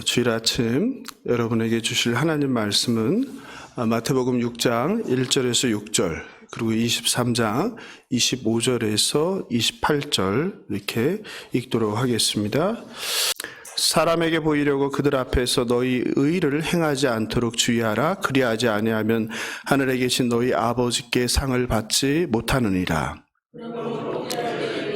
주일 아침 여러분에게 주실 하나님 말씀은 마태복음 6장 1절에서 6절 그리고 23장 25절에서 28절 이렇게 읽도록 하겠습니다. 사람에게 보이려고 그들 앞에서 너희 의를 행하지 않도록 주의하라. 그리하지 아니하면 하늘에 계신 너희 아버지께 상을 받지 못하느니라.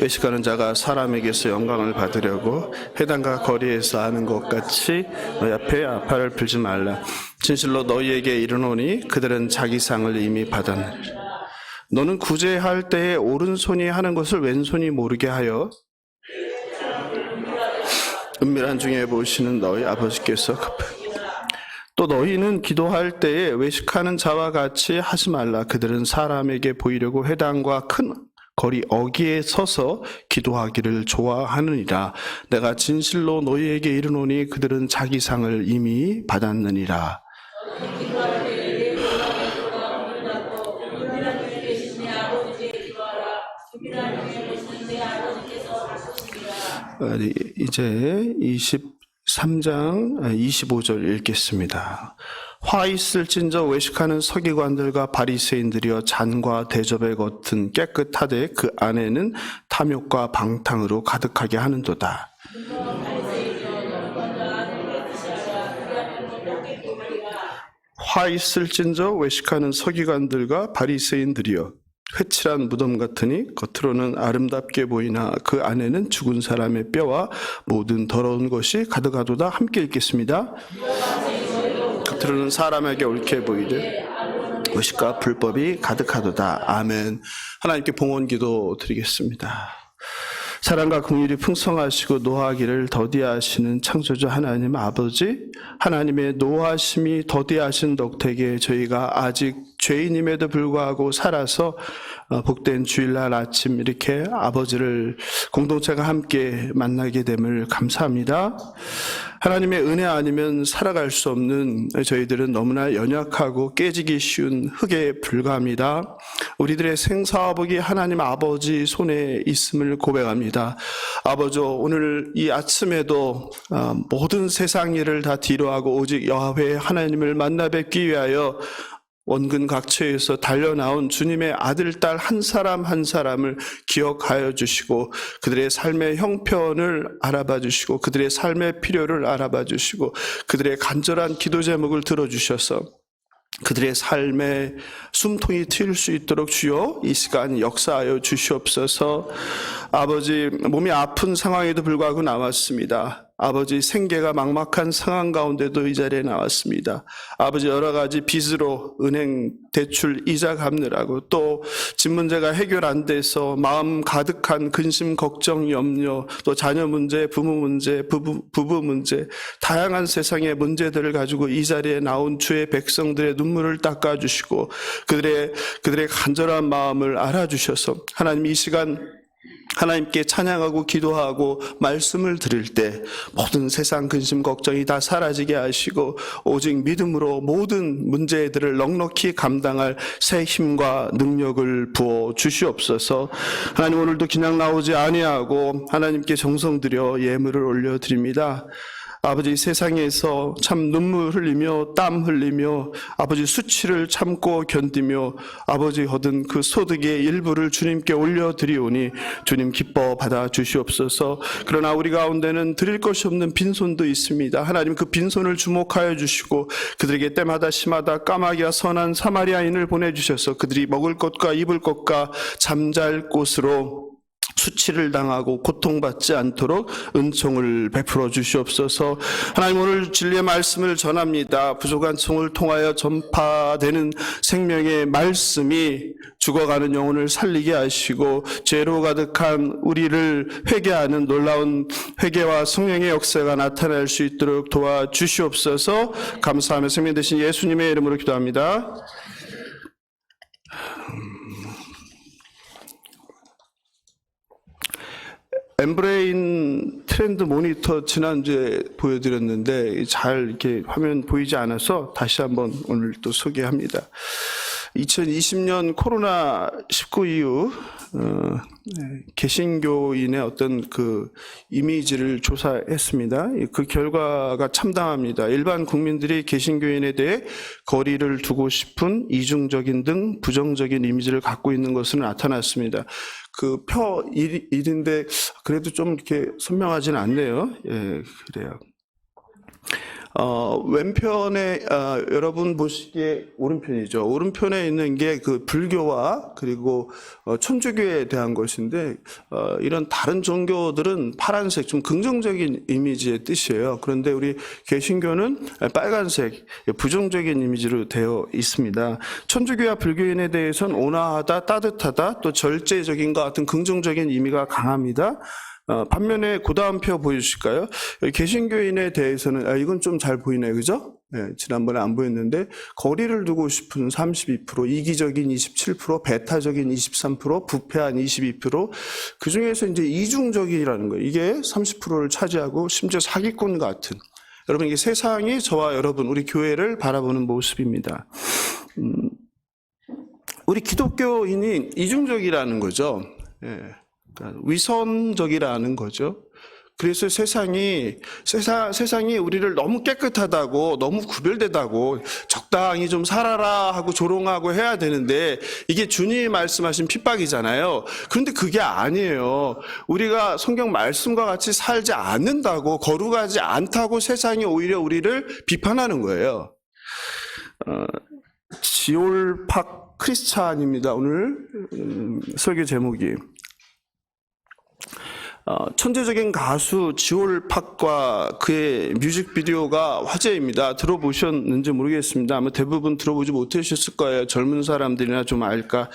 외식하는 자가 사람에게서 영광을 받으려고 회당과 거리에서 하는 것 같이 너희 앞에 아파를 풀지 말라. 진실로 너희에게 이르노니 그들은 자기 상을 이미 받았느니라. 너는 구제할 때에 오른손이 하는 것을 왼손이 모르게 하여 은밀한 중에 보시는 너희 아버지께서 또 너희는 기도할 때에 외식하는 자와 같이 하지 말라. 그들은 사람에게 보이려고 회당과 큰 거리 어귀에 서서 기도하기를 좋아하느니라. 내가 진실로 너희에게 이르노니 그들은 자기 상을 이미 받았느니라. 이제 23장 25절 읽겠습니다. 화 있을진저 외식하는 서기관들과 바리새인들이여 잔과 대접에 겉은 깨끗하되 그 안에는 탐욕과 방탕으로 가득하게 하는도다. 화 있을진저 외식하는 서기관들과 바리새인들이여 회칠한 무덤 같으니 겉으로는 아름답게 보이나 그 안에는 죽은 사람의 뼈와 모든 더러운 것이 가득하도다. 함께 읽겠습니다. 겉으로는 사람에게 옳게 보이되 의식과 불법이 가득하도다. 아멘. 하나님께 봉헌 기도 드리겠습니다. 사랑과 긍휼이 풍성하시고 노하기를 더디하시는 창조주 하나님 아버지, 하나님의 노하심이 더디하신 덕택에 저희가 아직 죄인임에도 불구하고 살아서 복된 주일날 아침 이렇게 아버지를 공동체가 함께 만나게 됨을 감사합니다. 하나님의 은혜 아니면 살아갈 수 없는 저희들은 너무나 연약하고 깨지기 쉬운 흙에 불과합니다. 우리들의 생사화복이 하나님 아버지 손에 있음을 고백합니다. 아버지, 오늘 이 아침에도 모든 세상 일을 다 뒤로하고 오직 여호와의 하나님을 만나 뵙기 위하여 원근 각처에서 달려나온 주님의 아들, 딸 한 사람 한 사람을 기억하여 주시고 그들의 삶의 형편을 알아봐 주시고 그들의 삶의 필요를 알아봐 주시고 그들의 간절한 기도 제목을 들어주셔서 그들의 삶의 숨통이 트일 수 있도록 주여 이 시간 역사하여 주시옵소서. 아버지, 몸이 아픈 상황에도 불구하고 나왔습니다. 아버지, 생계가 막막한 상황 가운데도 이 자리에 나왔습니다. 아버지, 여러 가지 빚으로 은행 대출 이자 갚느라고 또 집 문제가 해결 안 돼서 마음 가득한 근심, 걱정, 염려, 또 자녀 문제, 부모 문제, 부부 문제, 다양한 세상의 문제들을 가지고 이 자리에 나온 주의 백성들의 눈물을 닦아주시고 그들의 간절한 마음을 알아주셔서 하나님 이 시간 하나님께 찬양하고 기도하고 말씀을 들을 때 모든 세상 근심 걱정이 다 사라지게 하시고 오직 믿음으로 모든 문제들을 넉넉히 감당할 새 힘과 능력을 부어 주시옵소서. 하나님, 오늘도 그냥 나오지 아니하고 하나님께 정성 들여 예물을 올려드립니다. 아버지, 세상에서 참 눈물 흘리며 땀 흘리며 아버지 수치를 참고 견디며 아버지 얻은 그 소득의 일부를 주님께 올려드리오니 주님 기뻐 받아 주시옵소서. 그러나 우리 가운데는 드릴 것이 없는 빈손도 있습니다. 하나님, 그 빈손을 주목하여 주시고 그들에게 때마다 시마다 까마귀와 선한 사마리아인을 보내주셔서 그들이 먹을 것과 입을 것과 잠잘 곳으로 수치를 당하고 고통받지 않도록 은총을 베풀어 주시옵소서. 하나님, 오늘 진리의 말씀을 전합니다. 부족한 성을 통하여 전파되는 생명의 말씀이 죽어가는 영혼을 살리게 하시고 죄로 가득한 우리를 회개하는 놀라운 회개와 성령의 역사가 나타날 수 있도록 도와주시옵소서. 감사하며 생명 되신 예수님의 이름으로 기도합니다. 엠브레인 트렌드 모니터 지난주에 보여드렸는데 잘 이렇게 화면 보이지 않아서 다시 한번 오늘 또 소개합니다. 2020년 코로나19 이후 개신교인의 어떤 그 이미지를 조사했습니다. 그 결과가 참담합니다. 일반 국민들이 개신교인에 대해 거리를 두고 싶은 이중적인 등 부정적인 이미지를 갖고 있는 것으로 나타났습니다. 그 표 1인데 그래도 좀 이렇게 선명하지는 않네요. 예, 그래요. 왼편에 여러분 보시기에 오른편이죠. 오른편에 있는 게 그 불교와 그리고 천주교에 대한 것인데 이런 다른 종교들은 파란색 좀 긍정적인 이미지의 뜻이에요. 그런데 우리 개신교는 빨간색 부정적인 이미지로 되어 있습니다. 천주교와 불교인에 대해서는 온화하다, 따뜻하다, 또 절제적인 것 같은 긍정적인 의미가 강합니다. 반면에 그 다음 표 보여주실까요? 개신교인에 대해서는 이건 좀 잘 보이네요, 그죠? 네, 지난번에 안 보였는데 거리를 두고 싶은 32%, 이기적인 27%, 배타적인 23%, 부패한 22%, 그 중에서 이제 이중적이라는 거예요. 이게 30%를 차지하고 심지어 사기꾼 같은. 여러분 이게 세상이 저와 여러분 우리 교회를 바라보는 모습입니다. 우리 기독교인이 이중적이라는 거죠. 예. 그러니까 위선적이라는 거죠. 그래서 세상이 우리를 너무 깨끗하다고, 너무 구별되다고, 적당히 좀 살아라 하고 조롱하고 해야 되는데, 이게 주님이 말씀하신 핍박이잖아요. 그런데 그게 아니에요. 우리가 성경 말씀과 같이 살지 않는다고, 거룩하지 않다고 세상이 오히려 우리를 비판하는 거예요. 지올팍 크리스찬입니다. 오늘 설교 제목이. 천재적인 가수 지올팍과 그의 뮤직비디오가 화제입니다. 들어보셨는지 모르겠습니다. 아마 대부분 들어보지 못하셨을 거예요. 젊은 사람들이나 좀 알까.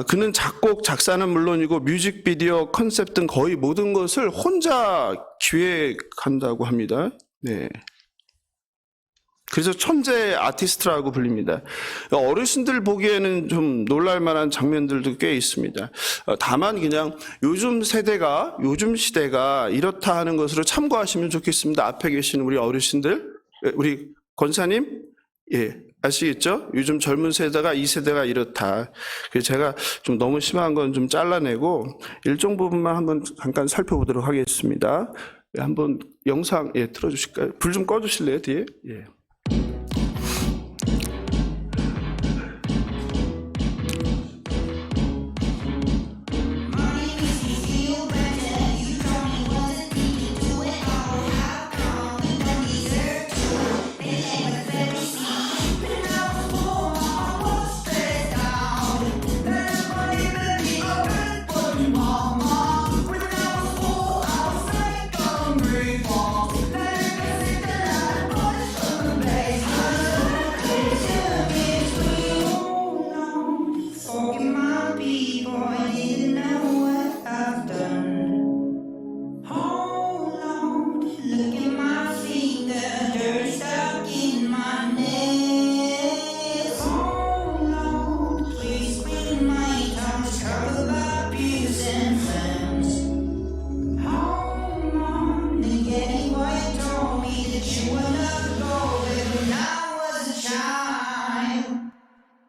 그는 작곡, 작사는 물론이고 뮤직비디오, 컨셉 등 거의 모든 것을 혼자 기획한다고 합니다. 네. 그래서 천재 아티스트라고 불립니다. 어르신들 보기에는 좀 놀랄만한 장면들도 꽤 있습니다. 다만 그냥 요즘 시대가 이렇다 하는 것으로 참고하시면 좋겠습니다. 앞에 계시는 우리 어르신들, 우리 권사님, 예, 아시겠죠? 요즘 젊은 세대가 이 세대가 이렇다. 그래서 제가 좀 너무 심한 건 좀 잘라내고 일정 부분만 한번 잠깐 살펴보도록 하겠습니다. 한번 영상 틀어주실까요? 불 좀 꺼주실래요, 뒤에? 예.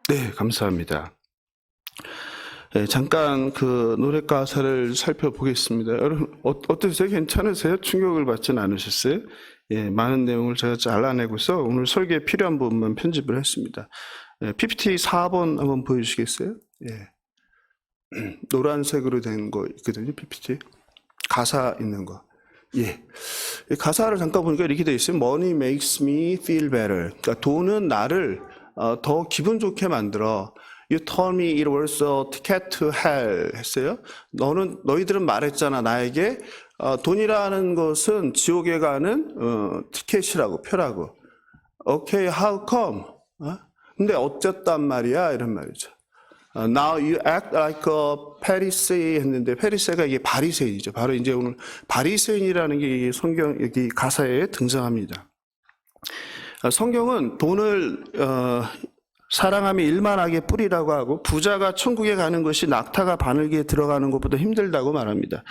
네, 감사합니다. 네, 잠깐 그 노래 가사를 살펴보겠습니다. 여러분 어떠세요? 괜찮으세요? 충격을 받지는 않으셨어요? 예, 많은 내용을 제가 잘라내고서 오늘 설계에 필요한 부분만 편집을 했습니다. 예, PPT 4번 한번 보여주시겠어요? 예, 노란색으로 된 거 있거든요, PPT. 가사 있는 거. 예. 가사를 잠깐 보니까 이렇게 되어 있어요. Money makes me feel better. 그러니까 돈은 나를 더 기분 좋게 만들어. You told me it was a ticket to hell 했어요. 너희들은 말했잖아. 나에게 돈이라는 것은 지옥에 가는 티켓이라고, 표라고. Okay, how come? 근데 어쨌단 말이야? 이런 말이죠. Now you act like a Pharisee 했는데 페리새가 이게 바리새인이죠. 바로 이제 오늘 바리새인이라는 게 성경 여기 가사에 등장합니다. 성경은 돈을 사랑함이 일만하게 뿌리라고 하고 부자가 천국에 가는 것이 낙타가 바늘기에 들어가는 것보다 힘들다고 말합니다.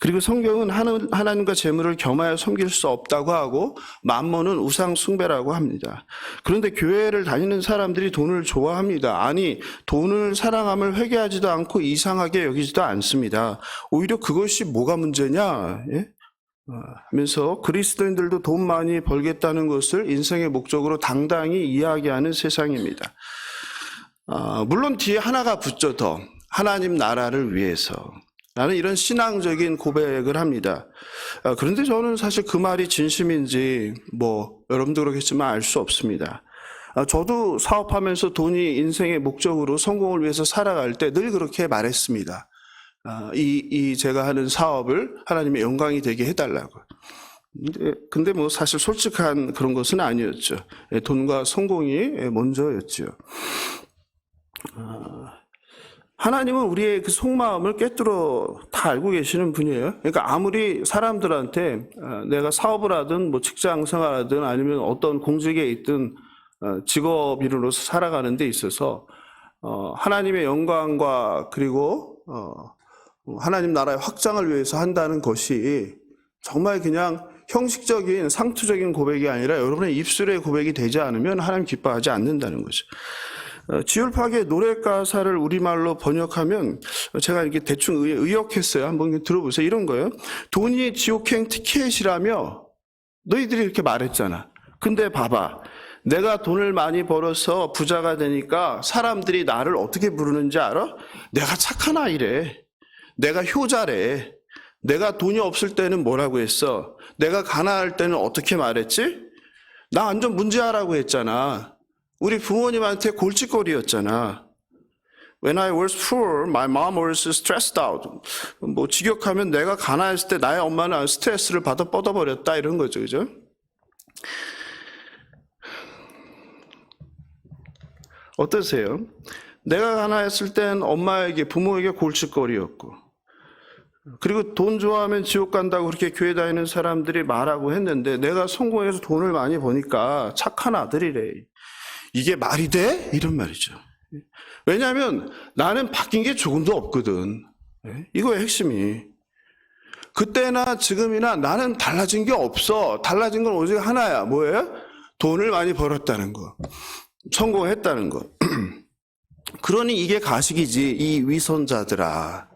그리고 성경은 하나님과 재물을 겸하여 섬길 수 없다고 하고 만몬은 우상 숭배라고 합니다. 그런데 교회를 다니는 사람들이 돈을 좋아합니다. 아니, 돈을 사랑함을 회개하지도 않고 이상하게 여기지도 않습니다. 오히려 그것이 뭐가 문제냐? 예? 하면서 그리스도인들도 돈 많이 벌겠다는 것을 인생의 목적으로 당당히 이야기하는 세상입니다. 물론 뒤에 하나가 붙죠. 더 하나님 나라를 위해서 나는 이런 신앙적인 고백을 합니다. 그런데 저는 사실 그 말이 진심인지 여러분도 그러겠지만 알 수 없습니다. 저도 사업하면서 돈이 인생의 목적으로 성공을 위해서 살아갈 때 늘 그렇게 말했습니다. 제가 하는 사업을 하나님의 영광이 되게 해달라고. 근데 사실 솔직한 그런 것은 아니었죠. 돈과 성공이 먼저였죠. 하나님은 우리의 그 속마음을 꿰뚫어 다 알고 계시는 분이에요. 그러니까 아무리 사람들한테 내가 사업을 하든 직장 생활하든 아니면 어떤 공직에 있든 직업인으로서 살아가는 데 있어서 하나님의 영광과 그리고 하나님 나라의 확장을 위해서 한다는 것이 정말 그냥 형식적인 상투적인 고백이 아니라 여러분의 입술의 고백이 되지 않으면 하나님 기뻐하지 않는다는 거죠. 지울파의 노래 가사를 우리말로 번역하면 제가 이렇게 대충 의역했어요. 한번 들어보세요. 이런 거예요. 돈이 지옥행 티켓이라며 너희들이 이렇게 말했잖아. 근데 봐봐. 내가 돈을 많이 벌어서 부자가 되니까 사람들이 나를 어떻게 부르는지 알아? 내가 착한 아이래. 내가 효자래. 내가 돈이 없을 때는 뭐라고 했어? 내가 가난할 때는 어떻게 말했지? 나 완전 문제아라고 했잖아. 우리 부모님한테 골칫거리였잖아. When I was poor, my mom was stressed out. 직역하면 내가 가난했을 때 나의 엄마는 스트레스를 받아 뻗어버렸다 이런 거죠. 그죠? 어떠세요? 내가 가난했을 땐 엄마에게, 부모에게 골칫거리였고, 그리고 돈 좋아하면 지옥 간다고 그렇게 교회 다니는 사람들이 말하고 했는데 내가 성공해서 돈을 많이 버니까 착한 아들이래. 이게 말이 돼? 이런 말이죠. 왜냐하면 나는 바뀐 게 조금도 없거든. 이거의 핵심이. 그때나 지금이나 나는 달라진 게 없어. 달라진 건 오직 하나야. 뭐예요? 돈을 많이 벌었다는 거. 성공했다는 거. 그러니 이게 가식이지. 이 위선자들아.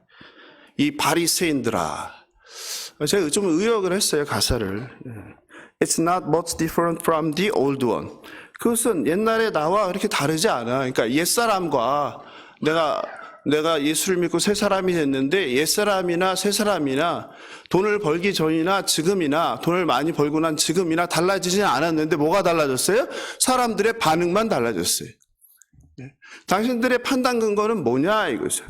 이 바리새인들아. 제가 좀 의역을 했어요. 가사를. It's not much different from the old one. 그것은 옛날에 나와 그렇게 다르지 않아. 그러니까 옛사람과 내가 예수를 믿고 새 사람이 됐는데 옛사람이나 새 사람이나 돈을 벌기 전이나 지금이나 돈을 많이 벌고 난 지금이나 달라지진 않았는데 뭐가 달라졌어요? 사람들의 반응만 달라졌어요. 당신들의 판단 근거는 뭐냐 이거죠.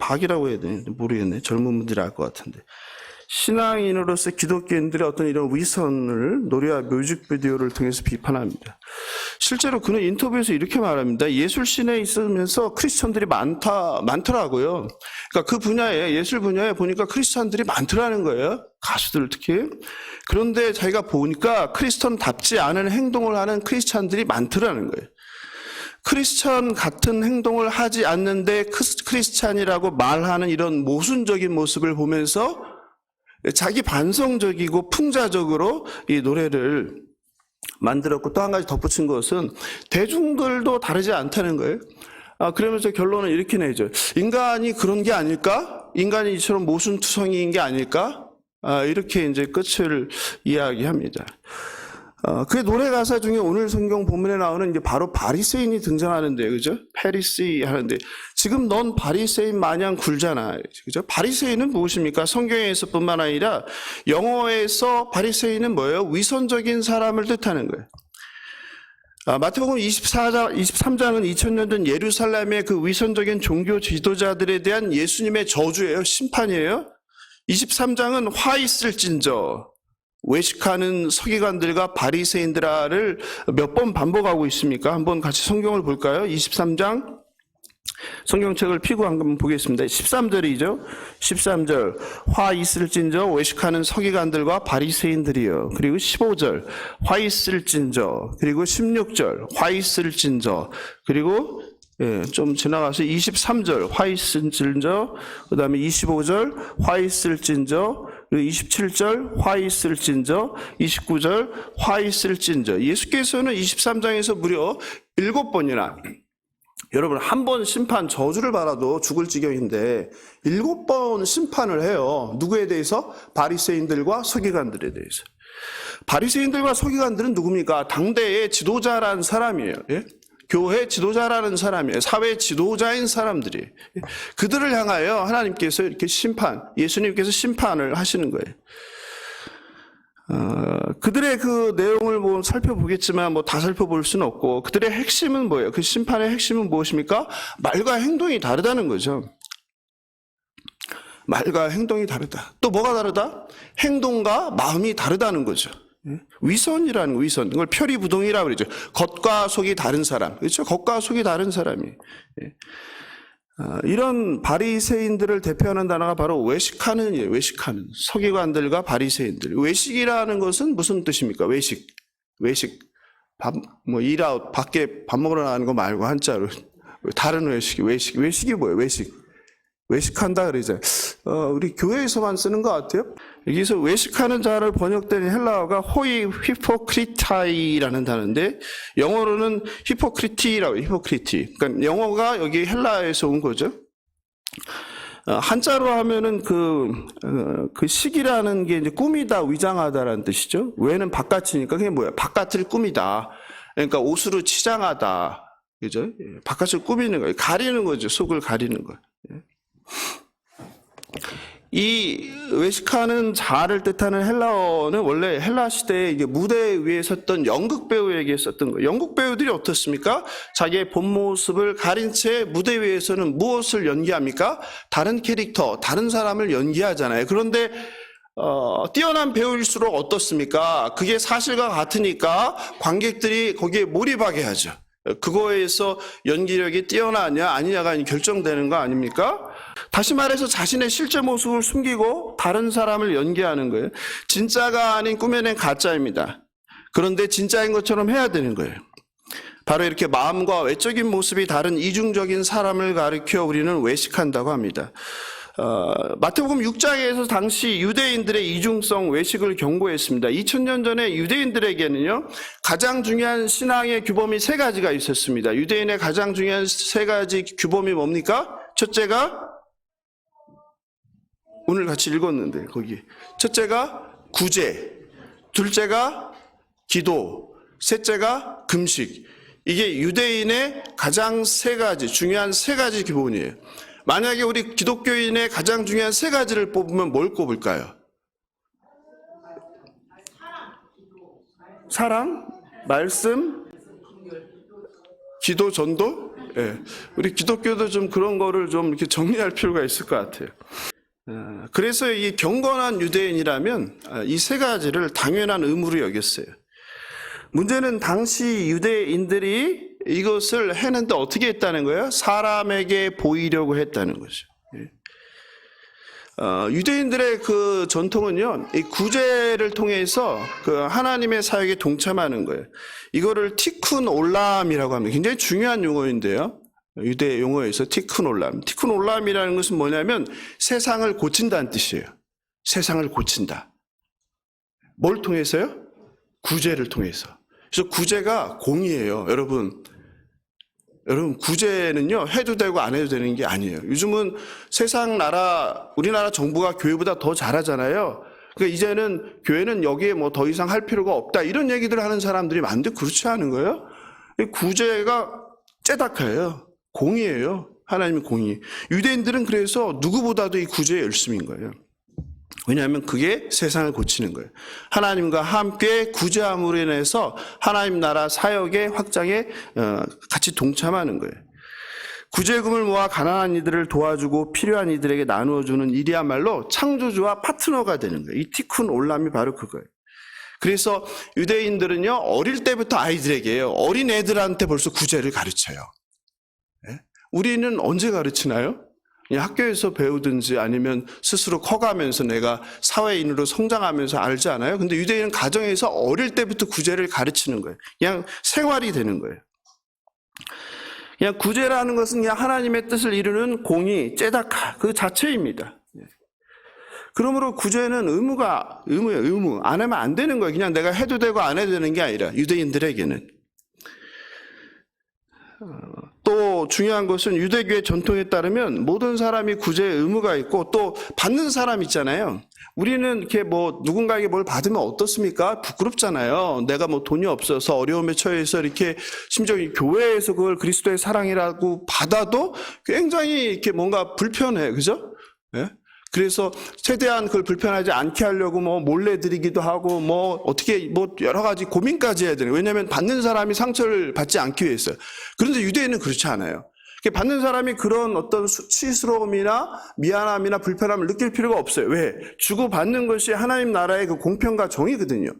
박이라고 해야 되는데 모르겠네. 젊은 분들이 알 것 같은데. 신앙인으로서 기독교인들의 어떤 이런 위선을 노래와 뮤직비디오를 통해서 비판합니다. 실제로 그는 인터뷰에서 이렇게 말합니다. 예술신에 있으면서 크리스천들이 많더라고요. 그러니까 그 분야에, 예술 분야에 보니까 크리스천들이 많더라는 거예요. 가수들 특히. 그런데 자기가 보니까 크리스천답지 않은 행동을 하는 크리스천들이 많더라는 거예요. 크리스천 같은 행동을 하지 않는데 크리스찬이라고 말하는 이런 모순적인 모습을 보면서 자기 반성적이고 풍자적으로 이 노래를 만들었고, 또 한 가지 덧붙인 것은 대중들도 다르지 않다는 거예요. 그러면서 결론을 이렇게 내죠. 인간이 그런 게 아닐까? 인간이 이처럼 모순투성이인 게 아닐까? 이렇게 이제 끝을 이야기합니다. 그 노래 가사 중에 오늘 성경 본문에 나오는 이제 바로 바리새인이 등장하는데, 그죠? 페리시 하는데, 지금 넌 바리새인 마냥 굴잖아. 그죠? 바리새인은 무엇입니까? 성경에서뿐만 아니라 영어에서 바리새인은 뭐예요? 위선적인 사람을 뜻하는 거예요. 마태복음 23장은 2000년 전 예루살렘의 그 위선적인 종교 지도자들에 대한 예수님의 저주예요. 심판이에요. 23장은 화 있을진저. 외식하는 서기관들과 바리새인들을 몇 번 반복하고 있습니까? 한번 같이 성경을 볼까요? 23장 성경책을 피고 한번 보겠습니다. 13절이죠. 13절 화 있을진저 외식하는 서기관들과 바리새인들이여. 그리고 15절 화 있을진저. 그리고 16절 화 있을진저. 그리고 좀 지나가서 23절 화 있을진저. 그 다음에 25절 화 있을진저. 그리고 27절 화 있을진저. 29절 화 있을진저. 예수께서는 23장에서 무려 7번이나 여러분 한 번 심판 저주를 받아도 죽을 지경인데 7번 심판을 해요. 누구에 대해서? 바리새인들과 서기관들에 대해서. 바리새인들과 서기관들은 누굽니까? 당대의 지도자라는 사람이에요. 예? 교회 지도자라는 사람이에요. 사회 지도자인 사람들이. 그들을 향하여 하나님께서 이렇게 예수님께서 심판을 하시는 거예요. 그들의 그 내용을 살펴보겠지만 다 살펴볼 수는 없고, 그들의 핵심은 뭐예요? 그 심판의 핵심은 무엇입니까? 말과 행동이 다르다는 거죠. 말과 행동이 다르다. 또 뭐가 다르다? 행동과 마음이 다르다는 거죠. 위선이라는 거, 위선. 이걸 표리부동이라고 그러죠. 겉과 속이 다른 사람. 그렇죠? 겉과 속이 다른 사람이. 이런 바리새인들을 대표하는 단어가 바로 외식하는이에요. 외식하는. 서기관들과 바리새인들. 외식이라는 것은 무슨 뜻입니까? 외식. 일아웃, 밖에 밥 먹으러 나가는 거 말고 한자로. 다른 외식이. 외식이 뭐예요? 외식한다 그러죠. 우리 교회에서만 쓰는 것 같아요. 여기서 외식하는 자를 번역된 헬라어가 호이 히포크리타이라는 단어인데, 영어로는 히포크리티라고 해요. 히포크리티. 그러니까 영어가 여기 헬라에서 온 거죠. 한자로 하면은 그 식이라는 게 이제 꾸미다, 위장하다라는 뜻이죠. 외는 바깥이니까 그게 뭐야? 바깥을 꾸미다. 그러니까 옷으로 치장하다. 그죠? 바깥을 꾸미는 거예요. 가리는 거죠. 속을 가리는 거. 이 외식하는 자를 뜻하는 헬라어는 원래 헬라 시대에 이게 무대 위에 섰던 연극 배우에게 썼던 거예요. 연극 배우들이 어떻습니까? 자기의 본 모습을 가린 채 무대 위에서는 무엇을 연기합니까? 다른 캐릭터, 다른 사람을 연기하잖아요. 그런데 뛰어난 배우일수록 어떻습니까? 그게 사실과 같으니까 관객들이 거기에 몰입하게 하죠. 그거에서 연기력이 뛰어나냐 아니냐가 결정되는 거 아닙니까? 다시 말해서 자신의 실제 모습을 숨기고 다른 사람을 연기하는 거예요. 진짜가 아닌 꾸며낸 가짜입니다. 그런데 진짜인 것처럼 해야 되는 거예요. 바로 이렇게 마음과 외적인 모습이 다른 이중적인 사람을 가리켜 우리는 외식한다고 합니다. 마태복음 6장에서 당시 유대인들의 이중성 외식을 경고했습니다. 2000년 전에 유대인들에게는요, 가장 중요한 신앙의 규범이 3가지가 있었습니다. 유대인의 가장 중요한 3가지 규범이 뭡니까? 첫째가 오늘 같이 읽었는데 거기 첫째가 구제, 둘째가 기도, 셋째가 금식. 이게 유대인의 가장 3가지 중요한 3가지 기본이에요. 만약에 우리 기독교인의 가장 중요한 3가지를 뽑으면 뭘 꼽을까요? 사랑, 말씀, 기도, 전도? 예. 우리 기독교도 좀 그런 거를 좀 이렇게 정리할 필요가 있을 것 같아요. 그래서 이 경건한 유대인이라면 이 3가지를 당연한 의무로 여겼어요. 문제는 당시 유대인들이 이것을 해는데 어떻게 했다는 거예요? 사람에게 보이려고 했다는 거죠. 유대인들의 그 전통은요, 이 구제를 통해서 그 하나님의 사역에 동참하는 거예요. 이거를 티쿤 올람이라고 합니다. 굉장히 중요한 용어인데요. 유대 용어에서 티쿤 올람. 티쿤 올람이라는 것은 뭐냐면 세상을 고친다는 뜻이에요. 세상을 고친다. 뭘 통해서요? 구제를 통해서. 그래서 구제가 공이에요. 여러분 구제는요, 해도 되고 안 해도 되는 게 아니에요. 요즘은 세상 우리나라 정부가 교회보다 더 잘하잖아요. 그러니까 이제는 교회는 여기에 더 이상 할 필요가 없다, 이런 얘기들을 하는 사람들이 많은데 그렇지 않은 거예요. 구제가 째다카예요. 공이에요. 하나님의 공이. 유대인들은 그래서 누구보다도 이 구제에 열심인 거예요. 왜냐하면 그게 세상을 고치는 거예요. 하나님과 함께 구제함으로 인해서 하나님 나라 사역의 확장에 같이 동참하는 거예요. 구제금을 모아 가난한 이들을 도와주고 필요한 이들에게 나누어주는 일이야말로 창조주와 파트너가 되는 거예요. 이 티쿤 올람이 바로 그거예요. 그래서 유대인들은요, 어릴 때부터 아이들에게요, 어린 애들한테 벌써 구제를 가르쳐요. 우리는 언제 가르치나요? 그냥 학교에서 배우든지 아니면 스스로 커가면서 내가 사회인으로 성장하면서 알지 않아요? 근데 유대인은 가정에서 어릴 때부터 구제를 가르치는 거예요. 그냥 생활이 되는 거예요. 그냥 구제라는 것은 그냥 하나님의 뜻을 이루는 공의, 째다카 그 자체입니다. 그러므로 구제는 의무예요. 의무. 안 하면 안 되는 거예요. 그냥 내가 해도 되고 안 해도 되는 게 아니라 유대인들에게는. 또 중요한 것은 유대교의 전통에 따르면 모든 사람이 구제의 의무가 있고 또 받는 사람 있잖아요. 우리는 이렇게 뭐 누군가에게 뭘 받으면 어떻습니까? 부끄럽잖아요. 내가 뭐 돈이 없어서 어려움에 처해서 이렇게 심지어 교회에서 그걸 그리스도의 사랑이라고 받아도 굉장히 이렇게 뭔가 불편해. 그죠? 예? 그래서 최대한 그걸 불편하지 않게 하려고 뭐 몰래 드리기도 하고 뭐 어떻게 뭐 여러 가지 고민까지 해야 되는. 왜냐하면 받는 사람이 상처를 받지 않기 위해서. 그런데 유대인은 그렇지 않아요. 받는 사람이 그런 어떤 수치스러움이나 미안함이나 불편함을 느낄 필요가 없어요. 왜? 주고 받는 것이 하나님 나라의 그 공평과 정의거든요.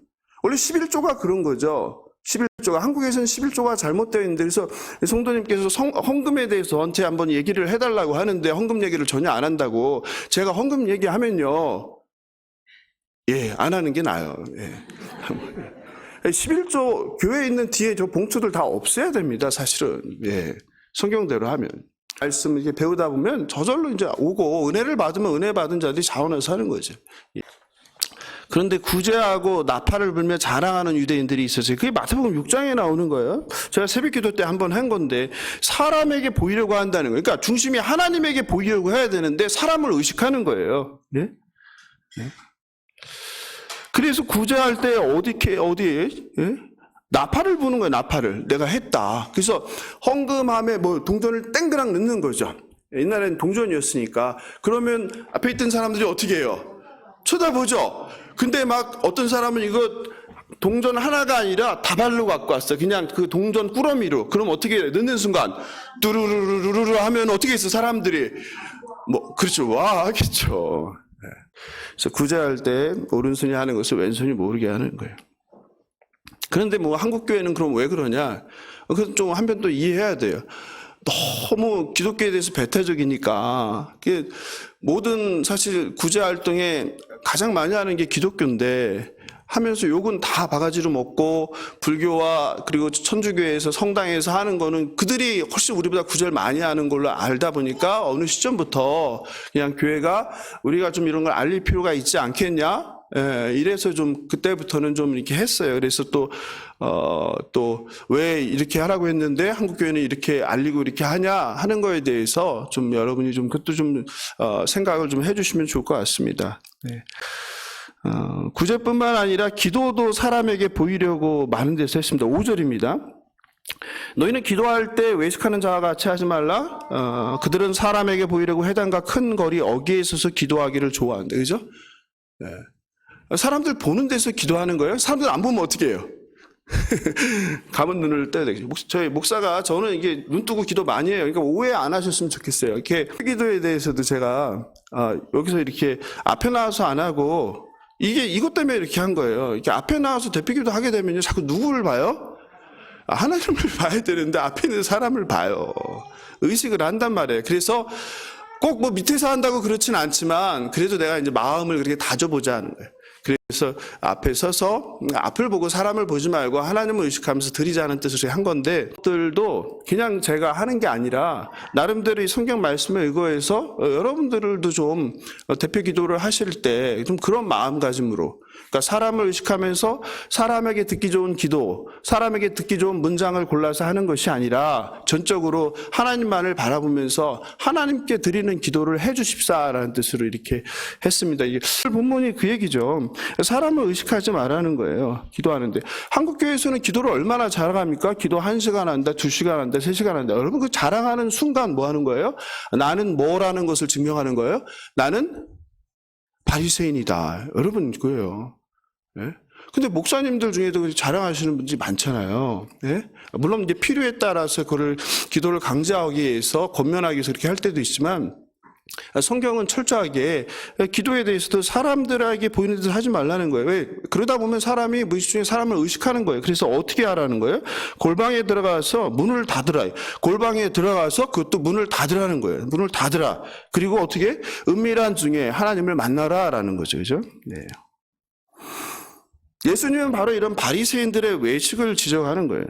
원래 11조가 그런 거죠. 11조가 한국에서는 11조가 잘못되어 있는데 그래서 성도님께서 헌금에 대해서 저한테 한번 얘기를 해달라고 하는데 헌금 얘기를 전혀 안 한다고 제가 헌금 얘기하면요 안 하는 게 나아요. 11조 교회에 있는 뒤에 저 봉투들 다 없애야 됩니다. 사실은 성경대로 하면 말씀 이렇게 배우다 보면 저절로 이제 오고 은혜를 받으면 은혜 받은 자들이 자원해서 하는 거죠. 그런데 구제하고 나팔을 불며 자랑하는 유대인들이 있었어요. 그게 마태복음 6장에 나오는 거예요. 제가 새벽기도 때 한번 한 건데 사람에게 보이려고 한다는 거예요. 그러니까 중심이 하나님에게 보이려고 해야 되는데 사람을 의식하는 거예요. 네? 그래서 구제할 때 어디에? 나팔을 부는 거예요. 나팔을 내가 했다. 그래서 헌금함에 뭐 동전을 땡그랑 넣는 거죠. 옛날에는 동전이었으니까. 그러면 앞에 있던 사람들이 어떻게 해요? 쳐다보죠. 근데 막 어떤 사람은 이거 동전 하나가 아니라 다발로 갖고 왔어. 그냥 그 동전 꾸러미로. 그럼 어떻게 해요? 넣는 순간 뚜루루루루루 하면 어떻게 했어? 사람들이 뭐 그렇죠. 와 하겠죠. 그래서 구제할 때 오른손이 하는 것을 왼손이 모르게 하는 거예요. 그런데 뭐 한국 교회는 그럼 왜 그러냐? 그건 좀 한편 또 이해해야 돼요. 너무 기독교에 대해서 배타적이니까 모든 사실 구제 활동에 가장 많이 하는 게 기독교인데 하면서 욕은 다 바가지로 먹고 불교와 그리고 천주교에서 성당에서 하는 거는 그들이 훨씬 우리보다 구제를 많이 하는 걸로 알다 보니까 어느 시점부터 그냥 교회가 우리가 좀 이런 걸 알릴 필요가 있지 않겠냐? 이래서 좀 그때부터는 좀 이렇게 했어요. 그래서 또 왜 이렇게 하라고 했는데 한국교회는 이렇게 알리고 이렇게 하냐 하는 거에 대해서 좀 여러분이 좀 그것도 좀 생각을 좀 해주시면 좋을 것 같습니다. 네. 구제뿐만 아니라 기도도 사람에게 보이려고 많은 데서 했습니다. 5절입니다. 너희는 기도할 때 외식하는 자와 같이 하지 말라. 그들은 사람에게 보이려고 회당과 큰 거리 어귀에 서서 기도하기를 좋아한다. 그죠? 네. 사람들 보는 데서 기도하는 거예요? 사람들 안 보면 어떻게 해요? 감은 눈을 떠야 되겠죠. 저희 목사가 저는 이게 눈 뜨고 기도 많이 해요. 그러니까 오해 안 하셨으면 좋겠어요. 이렇게 기도에 대해서도 제가 여기서 이렇게 앞에 나와서 안 하고 이것 때문에 이렇게 한 거예요. 이렇게 앞에 나와서 대표기도 하게 되면요, 자꾸 누구를 봐요? 하나님을 봐야 되는데 앞에 있는 사람을 봐요. 의식을 한단 말이에요. 그래서 꼭 뭐 밑에서 한다고 그렇진 않지만 그래도 내가 이제 마음을 그렇게 다져보자 하는 거예요. 그래서 앞에 서서 앞을 보고 사람을 보지 말고 하나님을 의식하면서 드리자는 뜻으로 한 건데 그들도 그냥 제가 하는 게 아니라 나름대로 이 성경 말씀에 의거해서 여러분들도 좀 대표 기도를 하실 때 좀 그런 마음가짐으로 그러니까 사람을 의식하면서 사람에게 듣기 좋은 기도, 사람에게 듣기 좋은 문장을 골라서 하는 것이 아니라 전적으로 하나님만을 바라보면서 하나님께 드리는 기도를 해 주십사라는 뜻으로 이렇게 했습니다. 이게 본문이 그 얘기죠. 사람을 의식하지 말라는 거예요. 기도하는데. 한국교회에서는 기도를 얼마나 자랑합니까? 기도 1시간 한다, 2시간 한다, 3시간 한다. 여러분 그 자랑하는 순간 뭐 하는 거예요? 나는 뭐라는 것을 증명하는 거예요? 나는 바리새인이다. 여러분 그거예요. 예? 근데 목사님들 중에도 자랑하시는 분들이 많잖아요. 예? 물론 이제 필요에 따라서 그걸 기도를 강제하기 위해서 권면하기 위해서 이렇게 할 때도 있지만 성경은 철저하게 기도에 대해서도 사람들에게 보이는 듯 하지 말라는 거예요. 왜? 그러다 보면 사람이 무의식 중에 사람을 의식하는 거예요. 그래서 어떻게 하라는 거예요? 골방에 들어가서 문을 닫으라. 골방에 들어가서 그것도 문을 닫으라는 거예요. 문을 닫으라. 그리고 어떻게? 은밀한 중에 하나님을 만나라라는 거죠. 그죠? 네. 예수님은 바로 이런 바리새인들의 외식을 지적하는 거예요.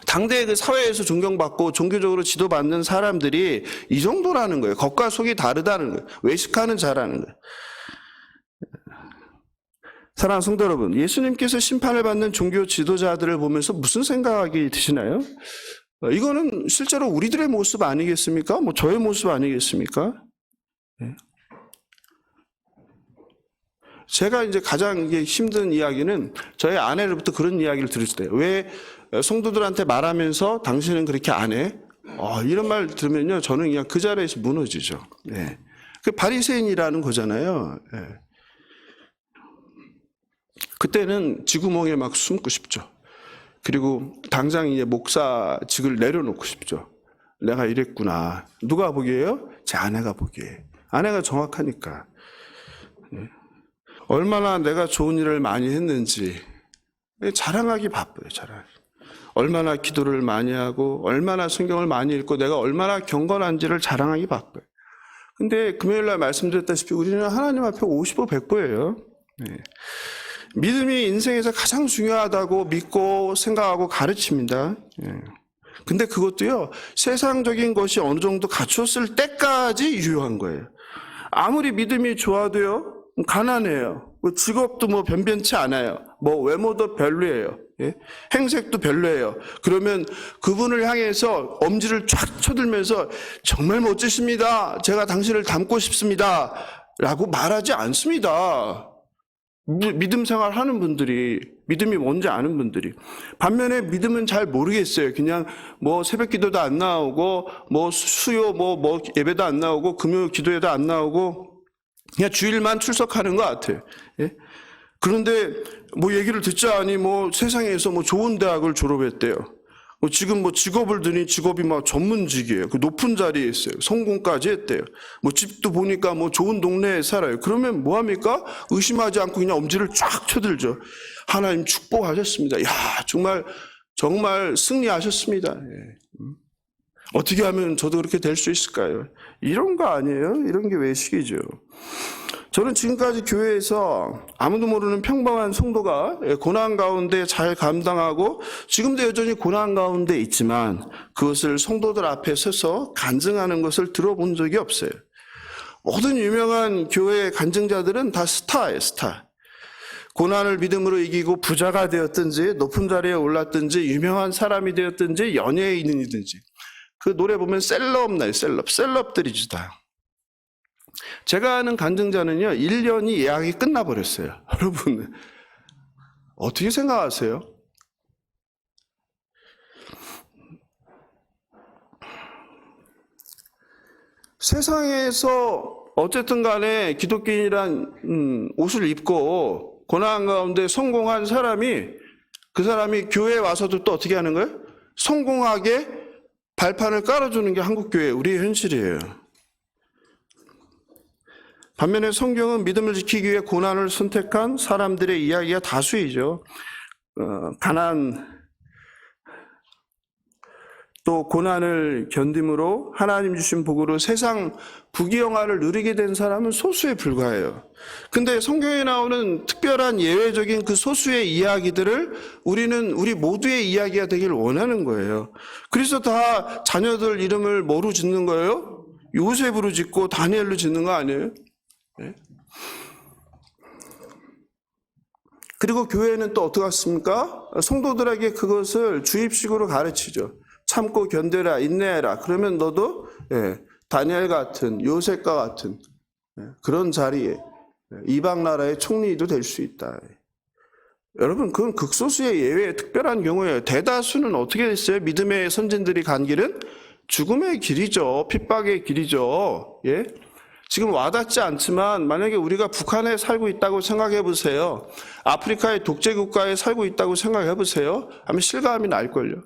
당대의 그 사회에서 존경받고 종교적으로 지도받는 사람들이 이 정도라는 거예요. 겉과 속이 다르다는 거예요. 외식하는 자라는 거예요. 사랑하는 성도 여러분, 예수님께서 심판을 받는 종교 지도자들을 보면서 무슨 생각이 드시나요? 이거는 실제로 우리들의 모습 아니겠습니까? 뭐 저의 모습 아니겠습니까? 제가 이제 가장 힘든 이야기는 저희 아내로부터 그런 이야기를 들을 때예요. 왜 성도들한테 말하면서 당신은 그렇게 안 해? 이런 말 들으면요, 저는 그냥 그 자리에서 무너지죠. 네. 그 바리새인이라는 거잖아요. 네. 그때는 쥐구멍에 막 숨고 싶죠. 그리고 당장 이제 목사직을 내려놓고 싶죠. 내가 이랬구나. 누가 보기에요? 제 아내가 보기에. 아내가 정확하니까. 네. 얼마나 내가 좋은 일을 많이 했는지 자랑하기 바빠요. 자랑. 얼마나 기도를 많이 하고 얼마나 성경을 많이 읽고 내가 얼마나 경건한지를 자랑하기 바빠요. 근데 금요일날 말씀드렸다시피 우리는 하나님 앞에 50보 100보예요. 네. 믿음이 인생에서 가장 중요하다고 믿고 생각하고 가르칩니다. 네. 근데 그것도요, 세상적인 것이 어느 정도 갖췄을 때까지 유효한 거예요. 아무리 믿음이 좋아도요, 가난해요. 직업도 뭐 변변치 않아요. 뭐 외모도 별로예요. 예? 행색도 별로예요. 그러면 그분을 향해서 엄지를 쫙 쳐들면서 정말 멋지십니다. 제가 당신을 닮고 싶습니다. 라고 말하지 않습니다. 믿음 생활 하는 분들이, 믿음이 뭔지 아는 분들이. 반면에 믿음은 잘 모르겠어요. 그냥 뭐 새벽 기도도 안 나오고, 뭐 수요, 뭐 예배도 안 나오고, 금요 기도에도 안 나오고, 그냥 주일만 출석하는 것 같아요. 예? 그런데 뭐 얘기를 듣자니 뭐 세상에서 뭐 좋은 대학을 졸업했대요. 지금 뭐 직업을 드니 직업이 막 전문직이에요. 그 높은 자리에 있어요. 성공까지 했대요. 뭐 집도 보니까 뭐 좋은 동네에 살아요. 그러면 뭐 합니까? 의심하지 않고 그냥 엄지를 쫙 쳐들죠. 하나님 축복하셨습니다. 야, 정말 승리하셨습니다. 예. 어떻게 하면 저도 그렇게 될 수 있을까요? 이런 거 아니에요? 이런 게 외식이죠. 저는 지금까지 교회에서 아무도 모르는 평범한 성도가 고난 가운데 잘 감당하고 지금도 여전히 고난 가운데 있지만 그것을 성도들 앞에 서서 간증하는 것을 들어본 적이 없어요. 모든 유명한 교회 간증자들은 다 스타예요, 스타. 고난을 믿음으로 이기고 부자가 되었든지 높은 자리에 올랐든지 유명한 사람이 되었든지 연예인이든지 그 노래 보면 셀럽 나요, 셀럽들이지 다. 제가 아는 간증자는요, 1년이 예약이 끝나버렸어요. 여러분, 어떻게 생각하세요? 세상에서 어쨌든 간에 기독교인이란 옷을 입고 고난 가운데 성공한 사람이 그 사람이 교회에 와서도 또 어떻게 하는 거예요? 성공하게 발판을 깔아주는 게 한국교회 우리의 현실이에요. 반면에 성경은 믿음을 지키기 위해 고난을 선택한 사람들의 이야기가 다수이죠. 가난, 또 고난을 견딤으로 하나님 주신 복으로 세상 부귀영화를 누리게 된 사람은 소수에 불과해요. 근데 성경에 나오는 특별한 예외적인 그 소수의 이야기들을 우리 모두의 이야기가 되길 원하는 거예요. 그래서 다 자녀들 이름을 뭐로 짓는 거예요? 요셉으로 짓고 다니엘로 짓는 거 아니에요? 네? 그리고 교회는 또 어떻게 했습니까? 성도들에게 그것을 주입식으로 가르치죠. 참고 견뎌라, 인내해라. 그러면 너도 다니엘 같은, 요셉과 같은 그런 자리에 이방 나라의 총리도 될 수 있다. 여러분, 그건 극소수의 예외의 특별한 경우예요. 대다수는 어떻게 됐어요? 믿음의 선진들이 간 길은 죽음의 길이죠. 핍박의 길이죠. 예? 지금 와닿지 않지만 만약에 우리가 북한에 살고 있다고 생각해 보세요. 아프리카의 독재 국가에 살고 있다고 생각해 보세요. 하면 실감이 날걸요.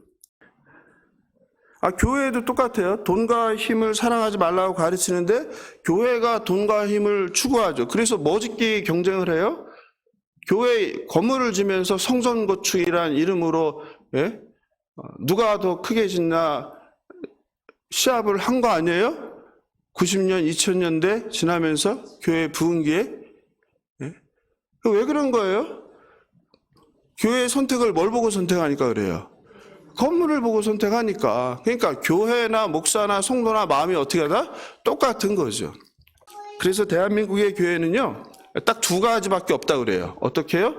교회도 똑같아요. 돈과 힘을 사랑하지 말라고 가르치는데 교회가 돈과 힘을 추구하죠. 그래서 뭐 짓기 경쟁을 해요? 교회 건물을 지면서 성전 건축이란 이름으로 누가 더 크게 짓나 시합을 한 거 아니에요? 90년, 2000년대 지나면서 교회 부흥기에. 왜 그런 거예요? 교회의 선택을 뭘 보고 선택하니까 그래요? 건물을 보고 선택하니까. 그러니까 교회나 목사나 성도나 마음이 어떻게 하다? 똑같은 거죠. 그래서 대한민국의 교회는요, 딱 두 가지밖에 없다 그래요. 어떻게 해요?